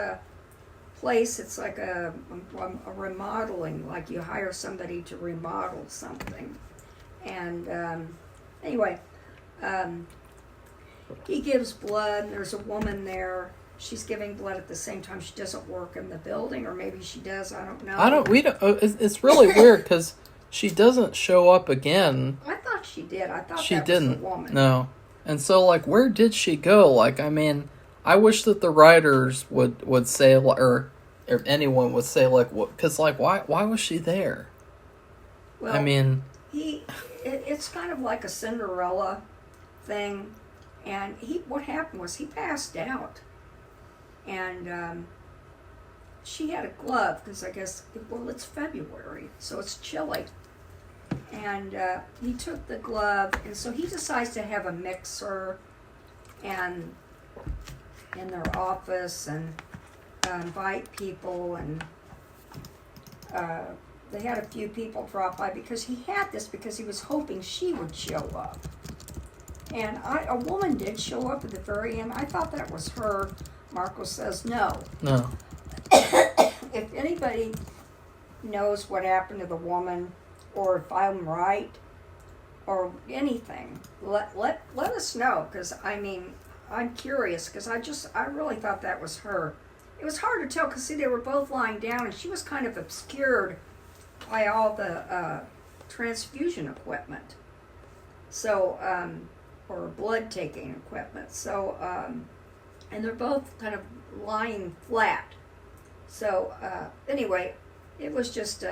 place. It's like a remodeling, like you hire somebody to remodel something. And anyway, he gives blood, and there's a woman there. She's giving blood at the same time. She doesn't work in the building, or maybe she does. I don't know. It's really weird because she doesn't show up again. I thought she did. I thought she that didn't. was the woman. No. And so, where did she go? I wish that the writers would say, or anyone would say, what? Because, why was she there? Well, it's kind of like a Cinderella thing, and what happened was he passed out, and she had a glove because I guess it's February, so it's chilly. And he took the glove, and so he decides to have a mixer and in their office and invite people, and they had a few people drop by because he was hoping she would show up. And a woman did show up at the very end. I thought that was her. Marco says no. No. If anybody knows what happened to the woman, or if I'm right, or anything, let us know, because I'm curious, because I really thought that was her. It was hard to tell because they were both lying down, and she was kind of obscured by all the transfusion equipment, so or blood taking equipment. So and they're both kind of lying flat. So anyway, it was just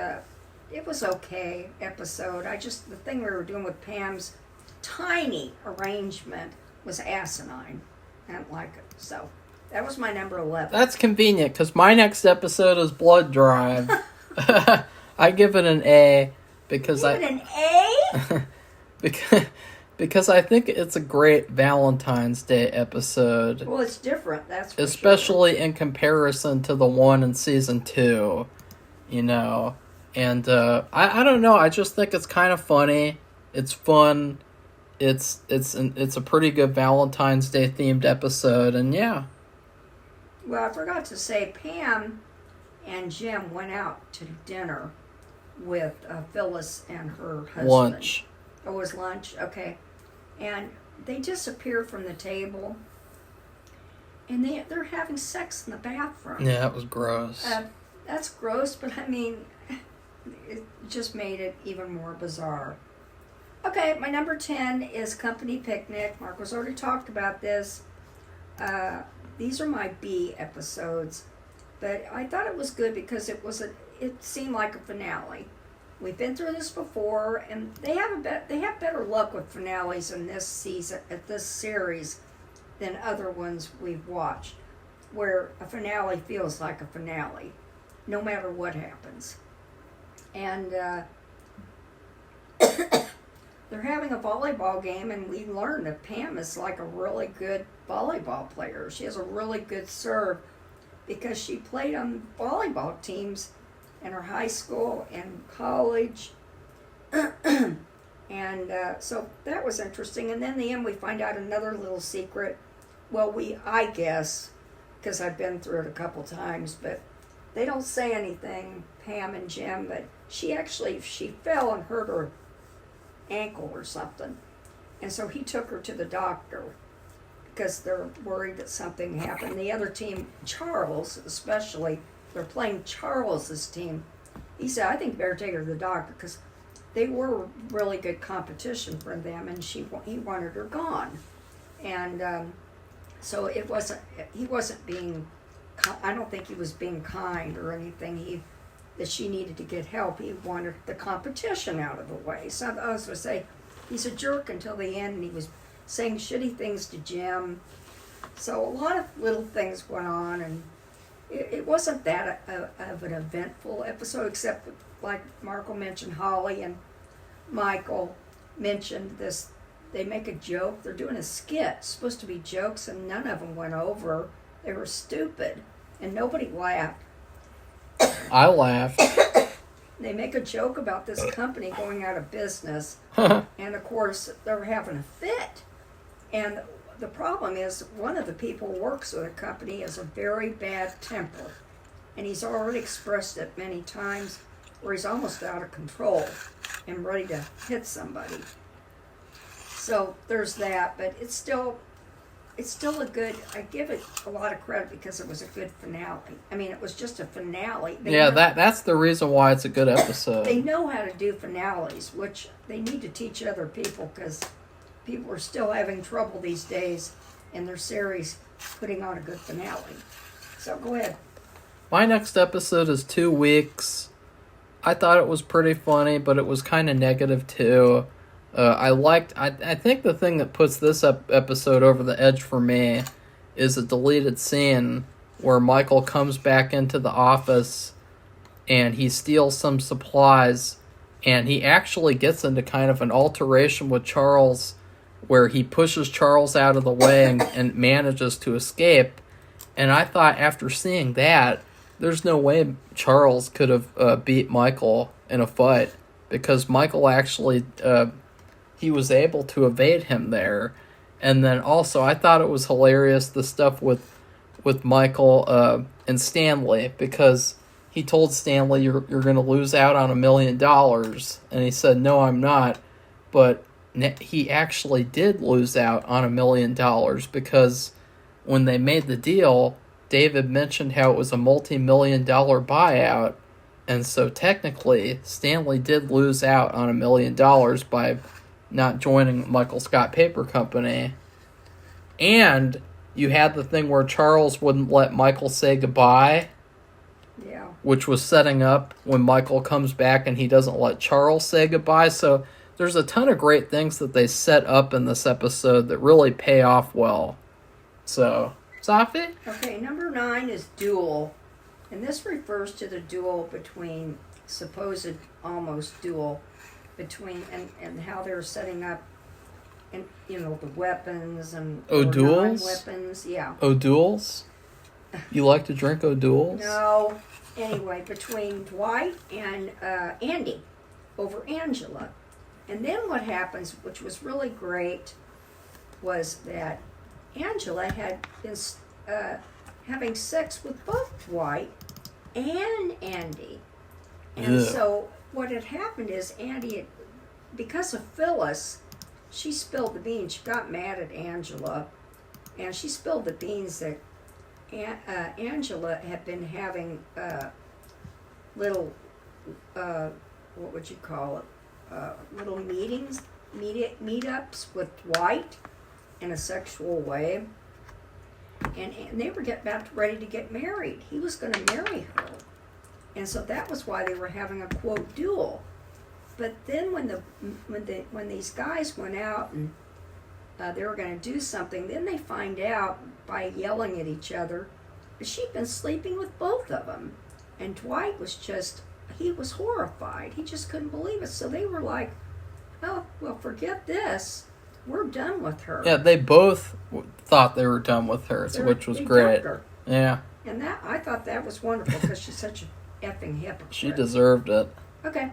it was okay episode. The thing we were doing with Pam's tiny arrangement was asinine. I didn't like it. So that was my number 11. That's convenient because my next episode is Blood Drive. I give it an A because give it an A? because I think it's a great Valentine's Day episode. Well, it's different, that's for especially sure. In comparison to the one in season 2, And I don't know. I just think it's kind of funny. It's fun. It's a pretty good Valentine's Day themed episode, and yeah. Well, I forgot to say, Pam and Jim went out to dinner with Phyllis and her husband. Lunch. Oh, it was lunch? Okay. And they disappeared from the table, and they're having sex in the bathroom. Yeah, that was gross. That's gross, but it just made it even more bizarre. Okay, my number 10 is Company Picnic. Marco's already talked about this. These are my B episodes, but I thought it was good because it seemed like a finale. We've been through this before, and they have better luck with finales in this season, at this series, than other ones we've watched, where a finale feels like a finale, no matter what happens. And they're having a volleyball game, and we learned that Pam is like a really good volleyball player. She has a really good serve because she played on volleyball teams in her high school and college. And so that was interesting. And then in the end, we find out another little secret. Well, I guess, because I've been through it a couple times, but they don't say anything, Pam and Jim, but she fell and hurt her ankle or something. And so he took her to the doctor because they're worried that something happened. The other team, Charles especially, they're playing Charles's team. He said, I think you better take her to the doctor because they were really good competition for them, and he wanted her gone. And So he wasn't being, I don't think he was being kind or anything. That she needed to get help. He wanted the competition out of the way. So I was going to say, he's a jerk until the end, and he was saying shitty things to Jim. So a lot of little things went on, and it wasn't that of an eventful episode, except like Marco mentioned, Holly and Michael mentioned this. They make a joke. They're doing a skit. It's supposed to be jokes, and none of them went over. They were stupid, and nobody laughed. I laughed. They make a joke about this company going out of business, and of course they're having a fit. And the problem is, one of the people who works with the company has a very bad temper, and he's already expressed it many times, where he's almost out of control and ready to hit somebody. So there's that, but it's still a good, I give it a lot of credit because it was a good finale. I mean, it was just a finale. That's the reason why it's a good episode. They know how to do finales, which they need to teach other people, because people are still having trouble these days in their series putting on a good finale. So go ahead. My next episode is 2 Weeks. I thought it was pretty funny, but it was kind of negative too. I think the thing that puts this episode over the edge for me is a deleted scene where Michael comes back into the office and he steals some supplies, and he actually gets into kind of an alteration with Charles where he pushes Charles out of the way and manages to escape. And I thought, after seeing that, there's no way Charles could have beat Michael in a fight, because Michael actually... he was able to evade him there. And then also, I thought it was hilarious, the stuff with Michael and Stanley, because he told Stanley, you're going to lose out on $1 million. And he said, no, I'm not. But he actually did lose out on $1 million, because when they made the deal, David mentioned how it was a multi-million-dollar buyout. And so technically, Stanley did lose out on $1 million by not joining Michael Scott Paper Company. And you had the thing where Charles wouldn't let Michael say goodbye. Yeah. Which was setting up when Michael comes back and he doesn't let Charles say goodbye. So there's a ton of great things that they set up in this episode that really pay off well. So, Safi? Okay, number 9 is duel. And this refers to the duel between, supposed almost duel, between, and how they're setting up, and the weapons and O'Duels? weapons, yeah. O'Duels? You like to drink O'Duels? No. Anyway, between Dwight and Andy over Angela. And then what happens, which was really great, was that Angela had been having sex with both Dwight and Andy. And so what had happened is Andy, because of Phyllis, she spilled the beans. She got mad at Angela, and she spilled the beans that Angela had been having little, what would you call it, little meetups with Dwight in a sexual way. And they were ready to get married. He was going to marry her. And so that was why they were having a, quote, duel. But then when these guys went out and they were going to do something, then they find out by yelling at each other that she'd been sleeping with both of them. And Dwight was he was horrified. He just couldn't believe it. So they were like, oh, well, forget this. We're done with her. Yeah, they both thought they were done with her, which was great. Yeah. And I thought that was wonderful, because she's such a effing hypocrite. She deserved it. Okay.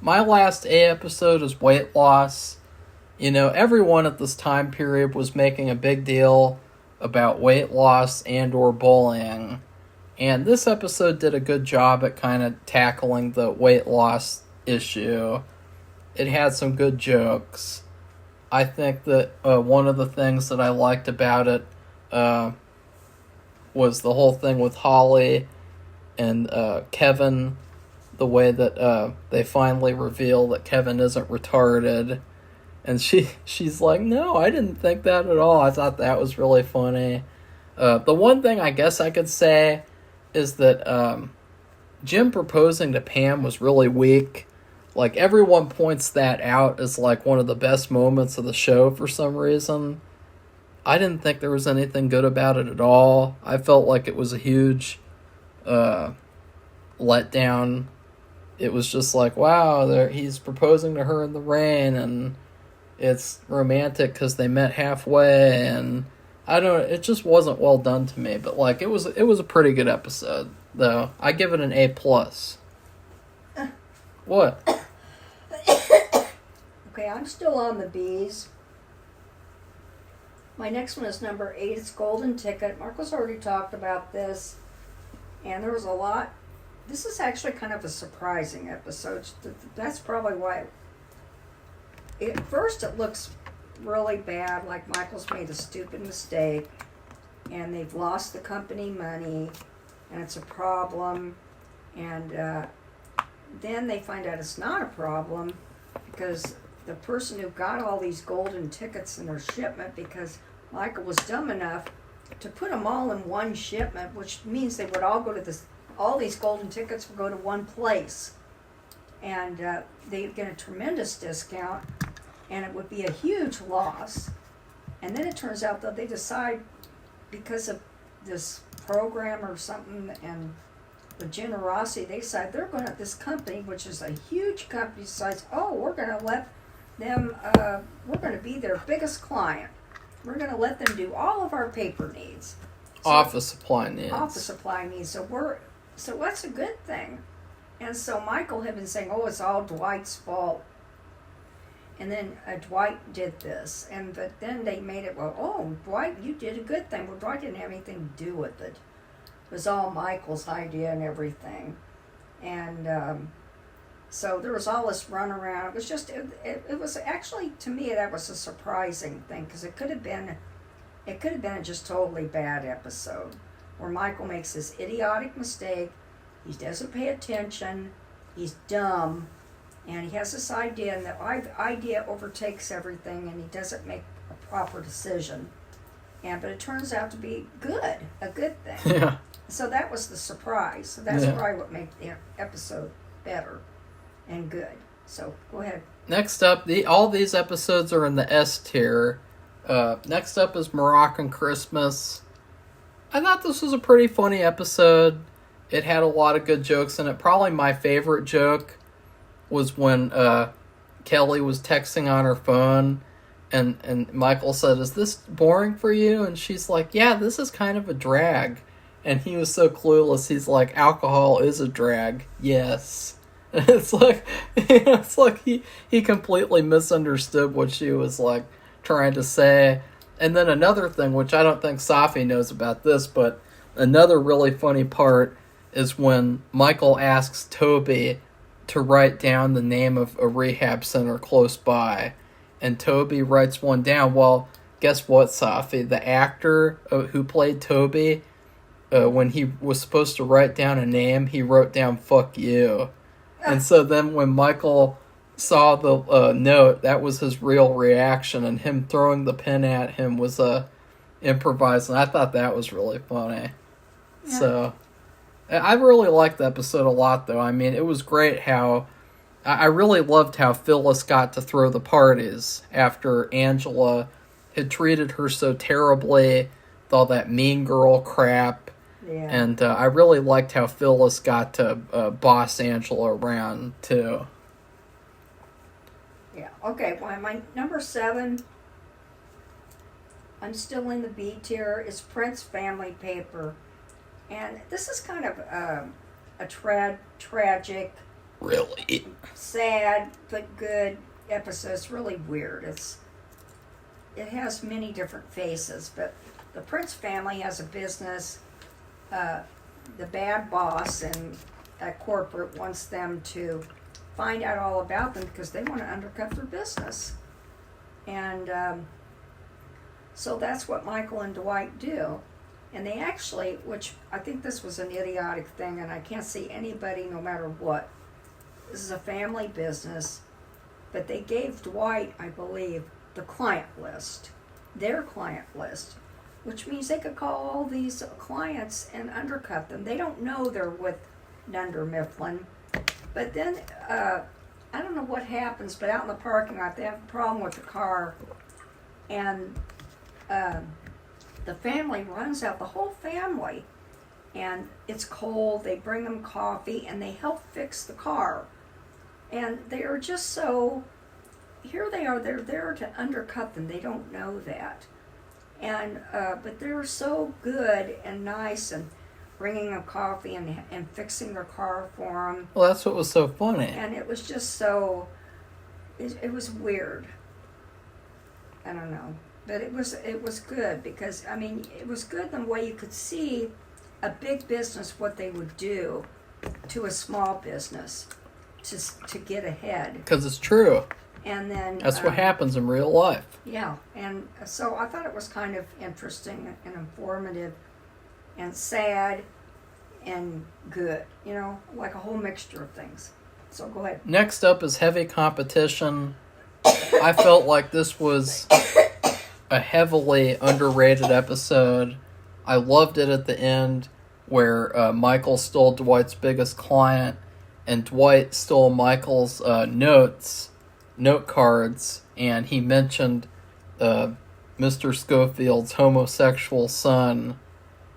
My last A episode is weight loss. Everyone at this time period was making a big deal about weight loss and or bullying. And this episode did a good job at kind of tackling the weight loss issue. It had some good jokes. I think that one of the things that I liked about it was the whole thing with Holly and Kevin, the way that they finally reveal that Kevin isn't retarded. And she's like, no, I didn't think that at all. I thought that was really funny. The one thing I guess I could say is that Jim proposing to Pam was really weak. Like, everyone points that out as, like, one of the best moments of the show for some reason. I didn't think there was anything good about it at all. I felt like it was a huge letdown. It was just like, wow, he's proposing to her in the rain, and it's romantic because they met halfway, and I don't know, it just wasn't well done to me. But, like, it was a pretty good episode, though. I give it an A+. What? Okay, I'm still on the B's. My next one is number 8. It's Golden Ticket. Marco's already talked about this. And there was a lot. This is actually kind of a surprising episode. That's probably why. At first it looks really bad, like Michael's made a stupid mistake. And they've lost the company money. And it's a problem. And then they find out it's not a problem because the person who got all these golden tickets in their shipment, because Michael was dumb enough to put them all in one shipment, which means they would all go to this, all these golden tickets would go to one place. And they'd get a tremendous discount, and it would be a huge loss. And then it turns out that they decide, because of this program or something, and the generosity, they decide they're going to, this company, which is a huge company, decides, oh, we're going to let them, we're going to be their biggest client. We're going to let them do all of our paper needs. So, office supply needs. Office supply needs. So that's a good thing. And so Michael had been saying, oh, it's all Dwight's fault. And then Dwight did this. But then they made it, well, oh, Dwight, you did a good thing. Well, Dwight didn't have anything to do with it. It was all Michael's idea and everything. And so there was all this runaround. It was just, it was actually, to me, that was a surprising thing, because it could have been a just totally bad episode where Michael makes this idiotic mistake. He doesn't pay attention. He's dumb. And he has this idea, and the idea overtakes everything, and he doesn't make a proper decision. But it turns out to be a good thing. Yeah. So that was the surprise. So that's probably what made the episode better and good. So go ahead. Next up, all these episodes are in the S tier. Next up is Moroccan Christmas. I thought this was a pretty funny episode. It had a lot of good jokes in it. Probably my favorite joke was when Kelly was texting on her phone, and Michael said, "Is this boring for you?" And she's like, "Yeah, this is kind of a drag." And he was so clueless. He's like, "Alcohol is a drag." Yes. And it's like he completely misunderstood what she was like trying to say. And then another thing, which I don't think Safi knows about this, but another really funny part is when Michael asks Toby to write down the name of a rehab center close by. And Toby writes one down. Well, guess what, Safi? The actor who played Toby, when he was supposed to write down a name, he wrote down "fuck you." And so then when Michael saw the note, that was his real reaction, and him throwing the pen at him was improvised, and I thought that was really funny. Yeah. So I really liked the episode a lot, though. I mean, it was great how I really loved how Phyllis got to throw the parties after Angela had treated her so terribly with all that mean girl crap. Yeah. And I really liked how Phyllis got to boss Angela around, too. Yeah, okay, well, my number 7, I'm still in the B tier, is Prince Family Paper. And this is kind of a tragic, really sad, but good episode. It's really weird. It has many different faces, but the Prince family has a business. The bad boss at corporate wants them to find out all about them because they want to undercut their business. And so that's what Michael and Dwight do. And they actually, which I think this was an idiotic thing, and I can't see anybody, no matter what. This is a family business. but they gave Dwight, I believe, the client list, their client list, which means they could call all these clients and undercut them. They don't know they're with Dunder Mifflin. But then, I don't know what happens, but out in the parking lot, they have a problem with the car, and the family runs out, the whole family, and it's cold. They bring them coffee, and they help fix the car. And they are just so, here they are, they're there to undercut them. They don't know that. And but they're so good and nice, and bringing them coffee and fixing their car for them. Well, that's what was so funny. And it was just so, it was weird. I don't know. But it was good, because, I mean, it was good in the way you could see a big business, what they would do to a small business to get ahead. Because it's true. And then that's what happens in real life. Yeah, and so I thought it was kind of interesting and informative and sad and good, like a whole mixture of things. So go ahead. Next up is Heavy Competition. I felt like this was a heavily underrated episode. I loved it at the end where Michael stole Dwight's biggest client, and Dwight stole Michael's note cards, and he mentioned Mr. Schofield's homosexual son,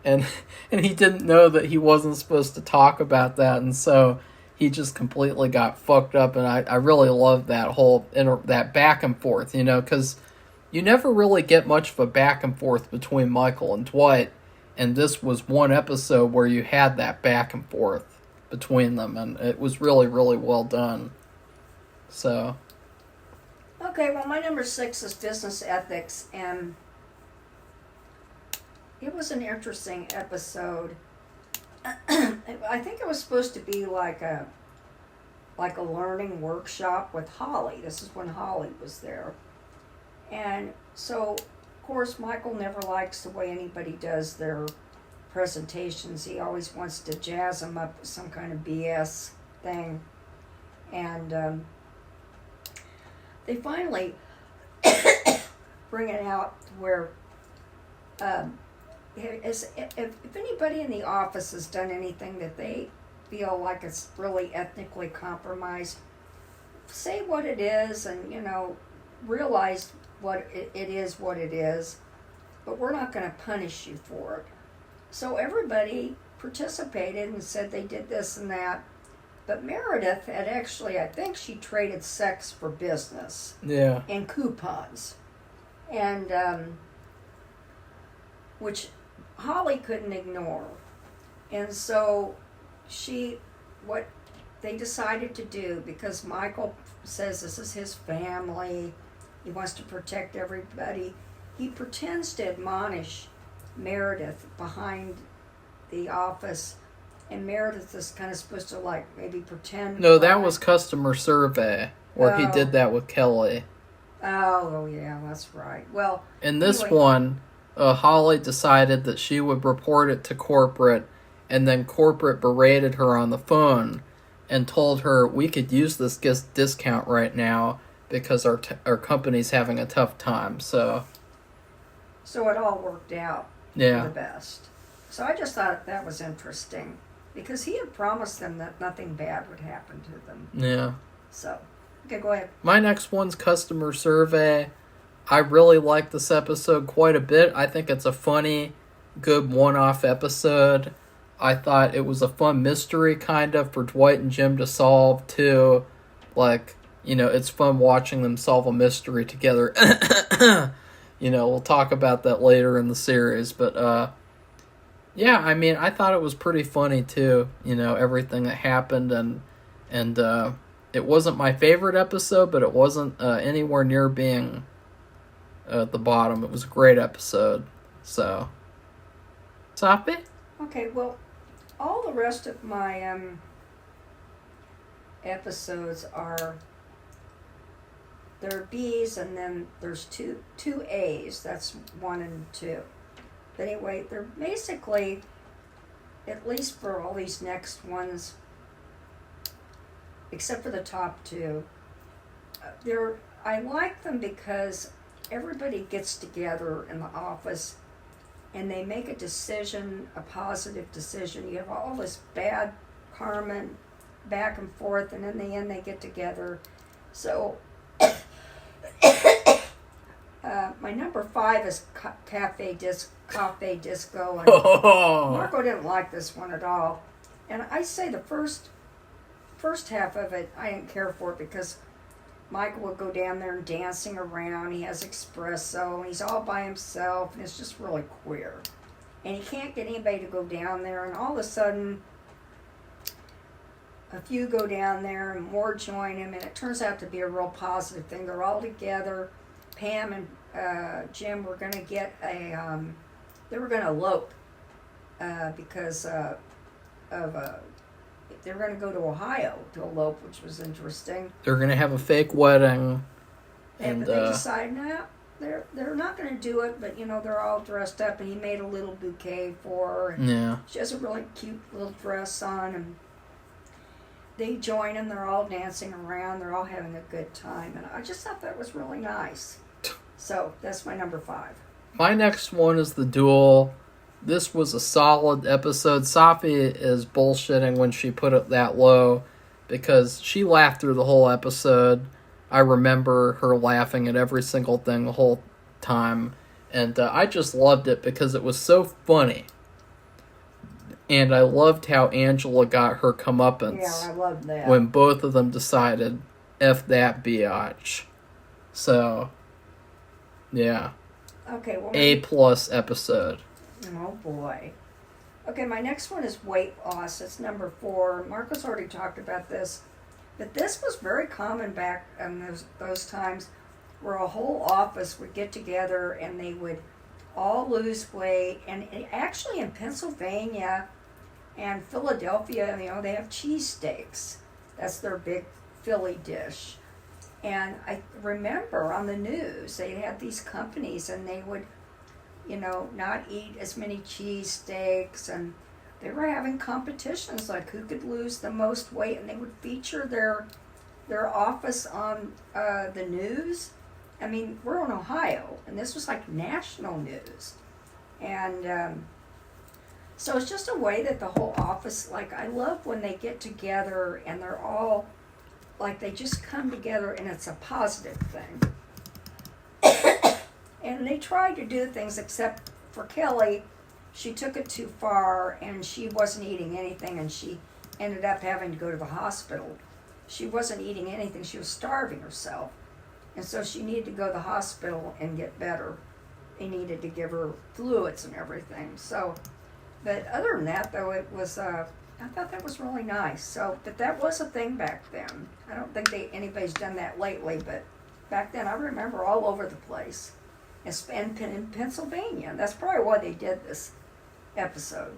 and he didn't know that he wasn't supposed to talk about that, and so he just completely got fucked up. And I really love that whole that back and forth, because you never really get much of a back and forth between Michael and Dwight, and this was one episode where you had that back and forth between them, and it was really, really well done. So okay, well, my number 6 is business ethics, and it was an interesting episode. I think it was supposed to be like a learning workshop with Holly. This is when Holly was there. And so, of course, Michael never likes the way anybody does their presentations. He always wants to jazz them up with some kind of BS thing. And they finally bring it out where if anybody in the office has done anything that they feel like it's really ethnically compromised, say what it is, and realize what it is, but we're not going to punish you for it. So everybody participated and said they did this and that. But Meredith had actually, I think she traded sex for business. Yeah. And coupons. And, which Holly couldn't ignore. And so what they decided to do, because Michael says this is his family, he wants to protect everybody, he pretends to admonish Meredith behind the office. And Meredith is kind of supposed to maybe pretend. No, that was customer survey where he did that with Kelly. Oh yeah, that's right. Well, in this one, Holly decided that she would report it to corporate, and then corporate berated her on the phone and told her we could use this discount right now because our company's having a tough time. So it all worked out for the best. So I just thought that was interesting. Because he had promised them that nothing bad would happen to them. Yeah. So, okay, go ahead. My next one's customer survey. I really like this episode quite a bit. I think it's a funny, good one-off episode. I thought it was a fun mystery, kind of, for Dwight and Jim to solve, too. It's fun watching them solve a mystery together. We'll talk about that later in the series, but, yeah, I mean, I thought it was pretty funny, too, everything that happened, and it wasn't my favorite episode, but it wasn't anywhere near being at the bottom. It was a great episode, so. Safi? Okay, well, all the rest of my episodes they're B's, and then there's two A's, that's 1 and 2. But anyway, they're basically, at least for all these next ones, except for the top 2, I like them because everybody gets together in the office and they make a decision, a positive decision. You have all this bad karma back and forth, and in the end they get together. So my number 5 is Cafe Disco, and Marco didn't like this one at all. And I say the first half of it, I didn't care for it because Michael would go down there and dancing around. He has espresso, and he's all by himself, and it's just really queer. And he can't get anybody to go down there, and all of a sudden, a few go down there, and more join him, and it turns out to be a real positive thing. They're all together. Pam and Jim were going to get they were going to elope because they were going to go to Ohio to elope, which was interesting. They're going to have a fake wedding. And they decided, no, they're not going to do it, but, they're all dressed up, and he made a little bouquet for her. And yeah. She has a really cute little dress on, and they join him. They're all dancing around. They're all having a good time, and I just thought that was really nice. So that's my number 5. My next one is The Duel. This was a solid episode. Safi is bullshitting when she put it that low because she laughed through the whole episode. I remember her laughing at every single thing the whole time. And I just loved it because it was so funny. And I loved how Angela got her comeuppance. Yeah, I loved that. When both of them decided, F that biatch. So, yeah. Okay, well, A+ episode. Oh boy. Okay, my next one is weight loss. It's number 4. Marcos already talked about this, but this was very common back in those times, where a whole office would get together and they would all lose weight. And actually, in Pennsylvania and Philadelphia, they have cheesesteaks. That's their big Philly dish. And I remember on the news they had these companies, and they would not eat as many cheesesteaks, and they were having competitions like who could lose the most weight, and they would feature their office on the news. I mean, we're in Ohio, and this was like national news. And so it's just a way that the whole office, like, I love when they get together and they're all, like, they just come together and it's a positive thing. And they tried to do things, except for Kelly, she took it too far, and she wasn't eating anything, and she ended up having to go to the hospital. She wasn't eating anything. She was starving herself. And so she needed to go to the hospital and get better. They needed to give her fluids and everything. So, but other than that, though, it was, I thought that was really nice. So, but that was a thing back then. I don't think anybody's done that lately, but back then I remember all over the place. And in Pennsylvania. That's probably why they did this episode.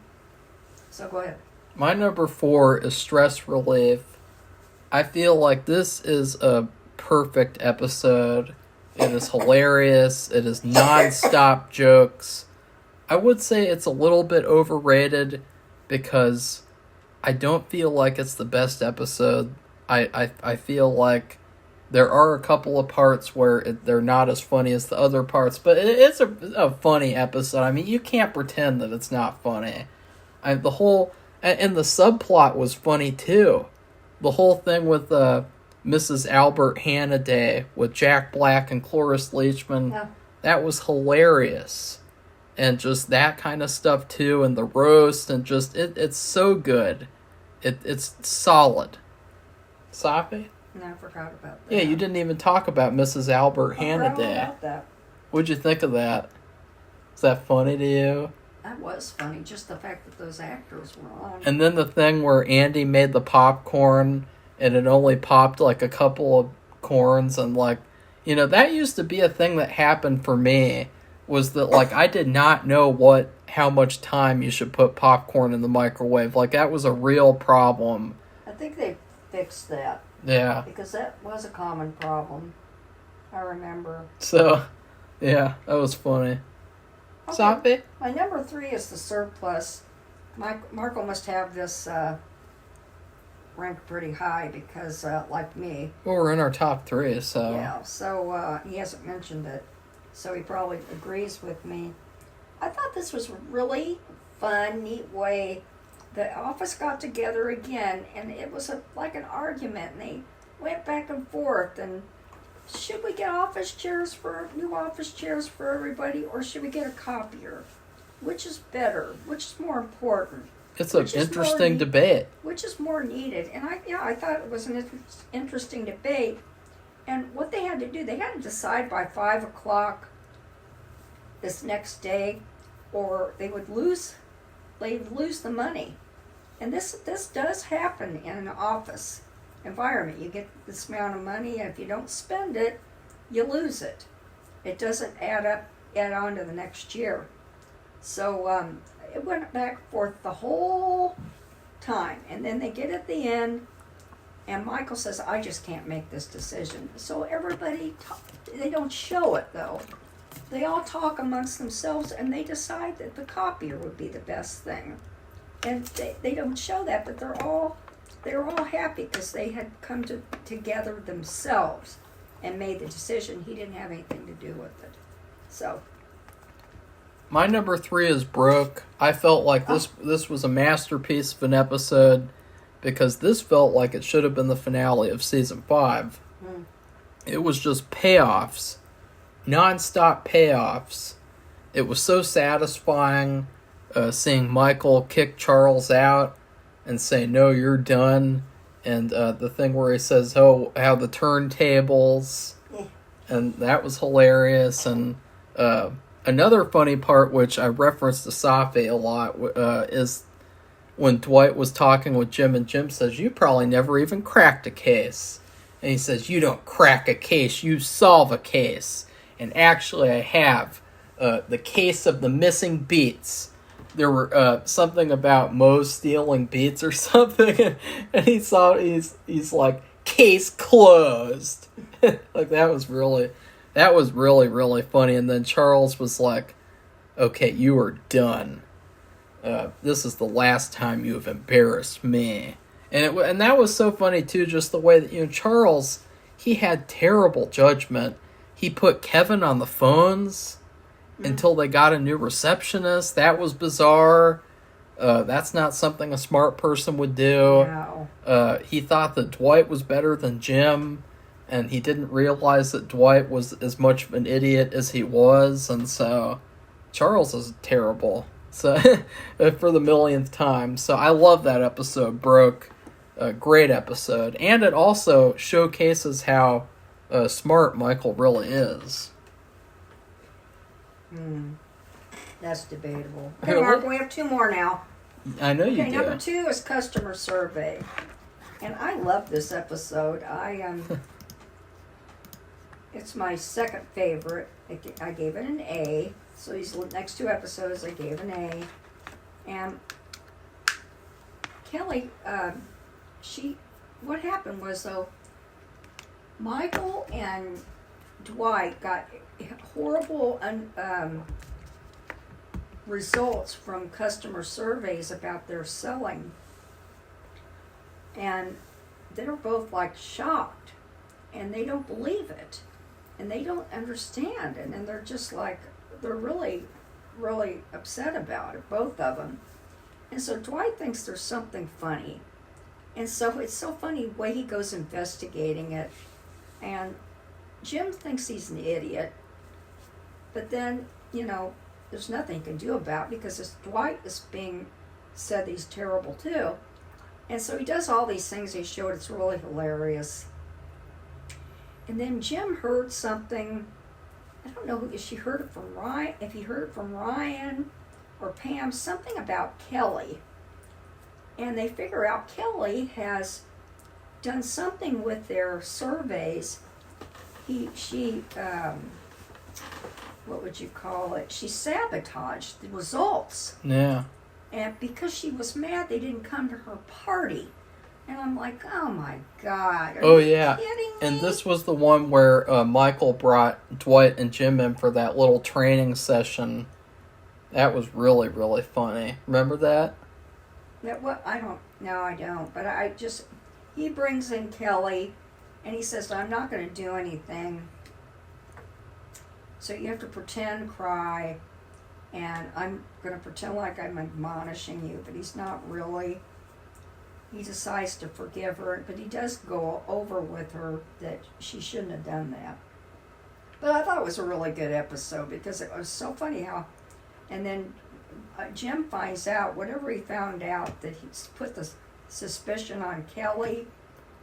So go ahead. My number 4 is Stress Relief. I feel like this is a perfect episode. It is hilarious. It is non-stop jokes. I would say it's a little bit overrated because I don't feel like it's the best episode. I feel like there are a couple of parts where they're not as funny as the other parts, but it's a funny episode. I mean, you can't pretend that it's not funny. And the subplot was funny too. The whole thing with Mrs. Albert Hannaday with Jack Black and Cloris Leachman, that was hilarious. And just that kind of stuff too, and the roast, and just, it's so good. It's solid. Safi? No, I forgot about that. Yeah, you didn't even talk about Mrs. Albert Hannaday. I forgot about that. What'd you think of that? Is that funny to you? That was funny, just the fact that those actors were on. And then the thing where Andy made the popcorn and it only popped like a couple of corns, and like, that used to be a thing that happened for me, was that like I did not know how much time you should put popcorn in the microwave. Like that was a real problem. I think they fixed that. Yeah. Because that was a common problem. I remember. So, yeah, that was funny. Okay. Safi? My number 3 is the surplus. Marco must have this ranked pretty high because, like me. Well, we're in our top 3, so. Yeah, so he hasn't mentioned it. So he probably agrees with me. I thought this was a really fun, neat way. The office got together again, and it was like an argument, and they went back and forth. And should we get new office chairs for everybody, or should we get a copier? Which is better? Which is more important? It's an interesting debate. Which is more needed? And I thought it was an interesting debate. And what they had to do, they had to decide by 5 o'clock this next day, or they'd lose the money. And this does happen in an office environment. You get this amount of money, and if you don't spend it, you lose it. It doesn't add on to the next year. So it went back and forth the whole time. And then they get at the end, and Michael says, I just can't make this decision. So everybody, they don't show it though. They all talk amongst themselves, and they decide that the copier would be the best thing. And they don't show that, but they're all happy because they had come together themselves and made the decision. He didn't have anything to do with it. So. My number 3 is Brooke. I felt like this was a masterpiece of an episode because this felt like it should have been the finale of season 5. It was just payoffs. Non-stop payoffs. It was so satisfying seeing Michael kick Charles out and say, no, you're done. And the thing where he says, how the turntables. And that was hilarious. And another funny part, which I referenced to Safi a lot, is when Dwight was talking with Jim, and Jim says, you probably never even cracked a case. And he says, you don't crack a case, you solve a case. And actually I have. The case of the missing beats. There were something about Mo stealing beats or something, and he's like, case closed. Like that was really, really funny. And then Charles was like, okay, you are done. This is the last time you have embarrassed me. And that was so funny too, just the way that, Charles, he had terrible judgment. He put Kevin on the phones until they got a new receptionist. That was bizarre. That's not something a smart person would do. No. He thought that Dwight was better than Jim, and he didn't realize that Dwight was as much of an idiot as he was, and so Charles is terrible. So for the millionth time. So I love that episode, Brooke. Great episode. And it also showcases how smart Michael really is. That's debatable. Okay, Mark, we have 2 more now. I know you do. Number 2 is customer survey. And I love this episode. It's my second favorite. I gave it an A. So these next 2 episodes I gave an A. And Kelly, what happened was though, Michael and Dwight got horrible results from customer surveys about their selling. And they're both like shocked, and they don't believe it, and they don't understand, and then they're just like, they're really, really upset about it, both of them. And so Dwight thinks there's something funny, and so it's so funny the way he goes investigating it. And Jim thinks he's an idiot, but then, there's nothing he can do about it because this Dwight is being said he's terrible too. And so he does all these things he showed. It's really hilarious. And then Jim heard something. I don't know if he heard it from Ryan or Pam, something about Kelly. And they figure out Kelly has done something with their surveys. She what would you call it? She sabotaged the results. Yeah. And because she was mad, they didn't come to her party. And I'm like, oh my God. Are you kidding me? And this was the one where Michael brought Dwight and Jim in for that little training session. That was really, really funny. Remember that? I don't. But he brings in Kelly, and he says, I'm not going to do anything. So you have to pretend cry, and I'm going to pretend like I'm admonishing you, but he's not really. He decides to forgive her, but he does go over with her that she shouldn't have done that. But I thought it was a really good episode because it was so funny how, and then Jim finds out, whatever he found out, that he's put the suspicion on Kelly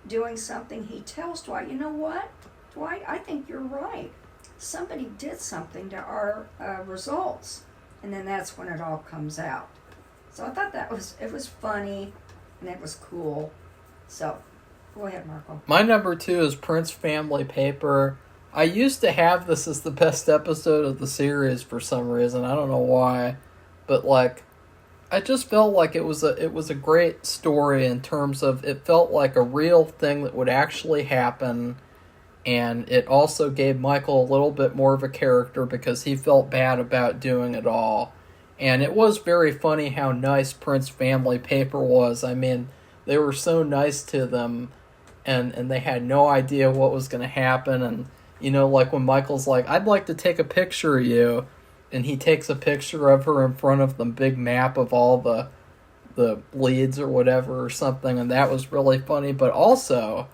doing something. He tells Dwight, you know what, Dwight, I think you're right. Somebody did something to our results. And then that's when it all comes out. So I thought it was funny and it was cool. So, go ahead, Marco. My number 2 is Prince Family Paper. I used to have this as the best episode of the series for some reason. I don't know why. But, like, I just felt like it was a great story in terms of it felt like a real thing that would actually happen. And it also gave Michael a little bit more of a character because he felt bad about doing it all. And it was very funny how nice Prince Family Paper was. I mean, they were so nice to them, and they had no idea what was going to happen. And, you know, like when Michael's like, I'd like to take a picture of you, and he takes a picture of her in front of the big map of all the leads or whatever or something, and that was really funny. But also,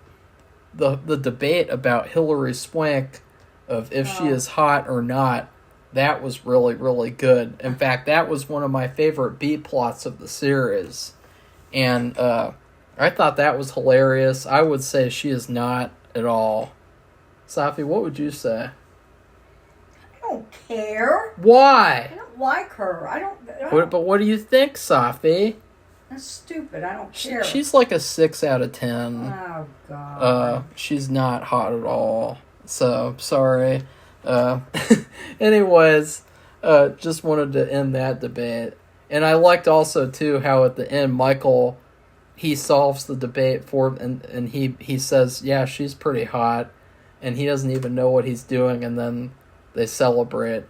the debate about Hilary Swank of if she is hot or not, that was really, really good. In fact, that was one of my favorite B plots of the series. And I thought that was hilarious. I would say she is not at all. Safi, what would you say? I don't care. Why? I don't like her. I don't. But what do you think, Safi? That's stupid. I don't care. She's like a 6 out of 10. Oh, God. She's not hot at all. So, sorry. Anyways, just wanted to end that debate. And I liked also, too, how at the end, Michael, he solves the debate for and he says, yeah, she's pretty hot. And he doesn't even know what he's doing, and then they celebrate.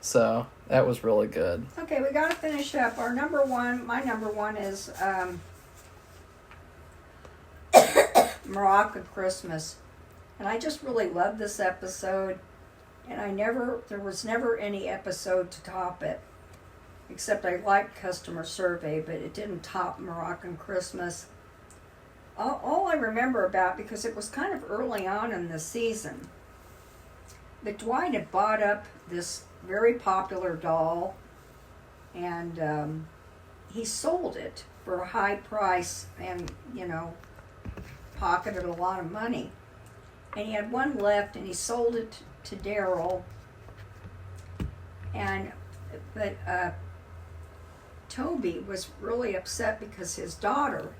So, that was really good. Okay, we got to finish up. My number one is Morocco Christmas. And I just really love this episode. And there was never any episode to top it. Except I liked Customer Survey, but it didn't top Moroccan Christmas. All I remember about, because it was kind of early on in the season, but Dwight had bought up this very popular doll, and he sold it for a high price and, pocketed a lot of money. And he had one left, and he sold it to Daryl. But Toby was really upset because his daughter,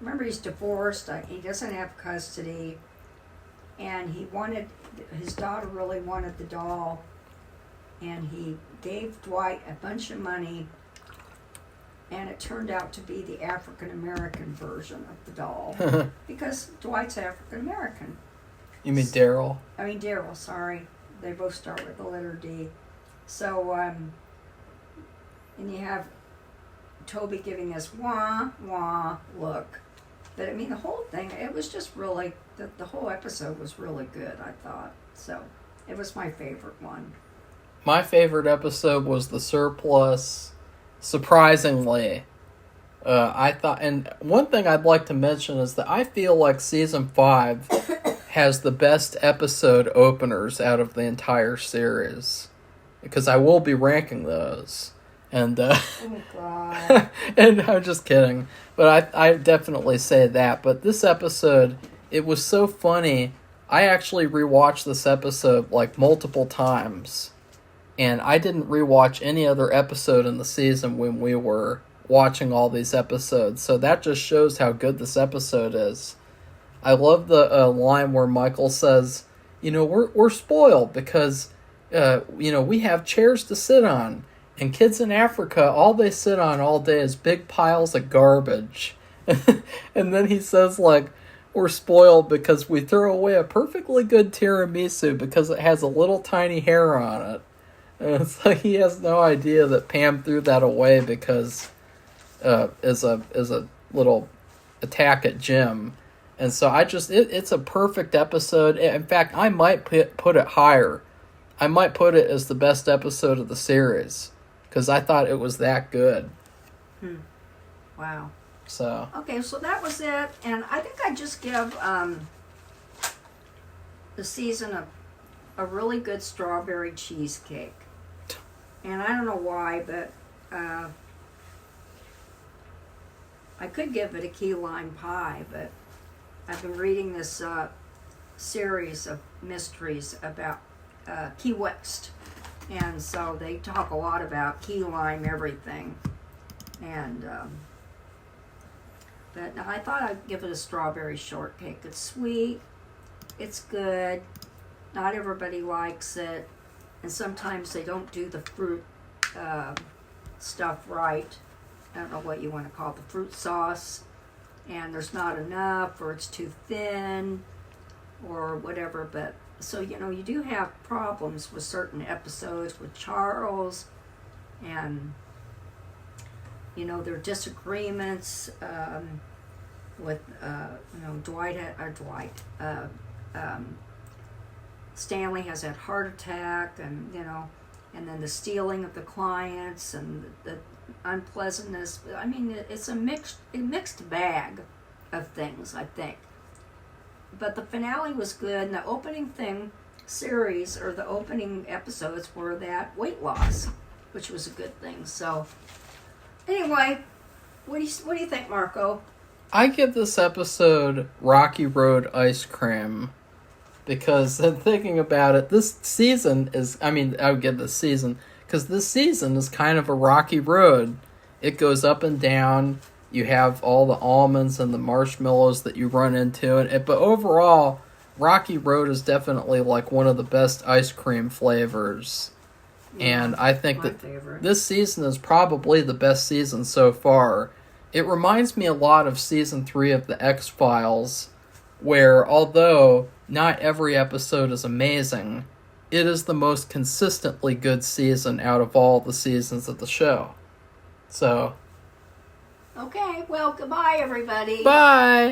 remember he's divorced, he doesn't have custody, and his daughter really wanted the doll, and he gave Dwight a bunch of money, and it turned out to be the African American version of the doll, because Dwight's African American. You mean Daryl? I mean Daryl, sorry. They both start with the letter D. So, and you have Toby giving this wah, wah look. But I mean, the whole thing, it was just really, the whole episode was really good, I thought. So, it was my favorite one. My favorite episode was the surplus. Surprisingly, I thought, and one thing I'd like to mention is that I feel like season 5 has the best episode openers out of the entire series, because I will be ranking those. And oh God. and I'm just kidding, but I definitely say that. But this episode, it was so funny. I actually rewatched this episode like multiple times, and I didn't rewatch any other episode in the season when we were watching all these episodes. So that just shows how good this episode is. I love the line where Michael says, we're spoiled because, we have chairs to sit on. And kids in Africa, all they sit on all day is big piles of garbage. And then he says, we're spoiled because we throw away a perfectly good tiramisu because it has a little tiny hair on it. And it's like he has no idea that Pam threw that away because as a little attack at Jim. And so it's a perfect episode. In fact, I might put it higher. I might put it as the best episode of the series because I thought it was that good. Wow. So. Okay, so that was it. And I think I'd just give the season a really good strawberry cheesecake. And I don't know why, but I could give it a key lime pie, but I've been reading this series of mysteries about Key West. And so they talk a lot about key lime everything. And but I thought I'd give it a strawberry shortcake. It's sweet. It's good. Not everybody likes it. And sometimes they don't do the fruit stuff right. I don't know what you want to call it, the fruit sauce. And there's not enough, or it's too thin, or whatever. But so, you do have problems with certain episodes with Charles, and there are disagreements with Stanley has that heart attack, and and then the stealing of the clients and the unpleasantness. I mean, it's a mixed bag of things, I think. But the finale was good, and the opening series, or the opening episodes, were that weight loss, which was a good thing. So, anyway, what do you think, Marco? I give this episode Rocky Road Ice Cream because in thinking about it, this season I would give this season because this season is kind of a rocky road. It goes up and down. You have all the almonds and the marshmallows that you run into, but overall, Rocky Road is definitely like one of the best ice cream flavors. Yeah, and I think that this season is probably the best season so far. It reminds me a lot of season 3 of The X-Files, where although not every episode is amazing, it is the most consistently good season out of all the seasons of the show. So. Okay, well, goodbye, everybody. Bye.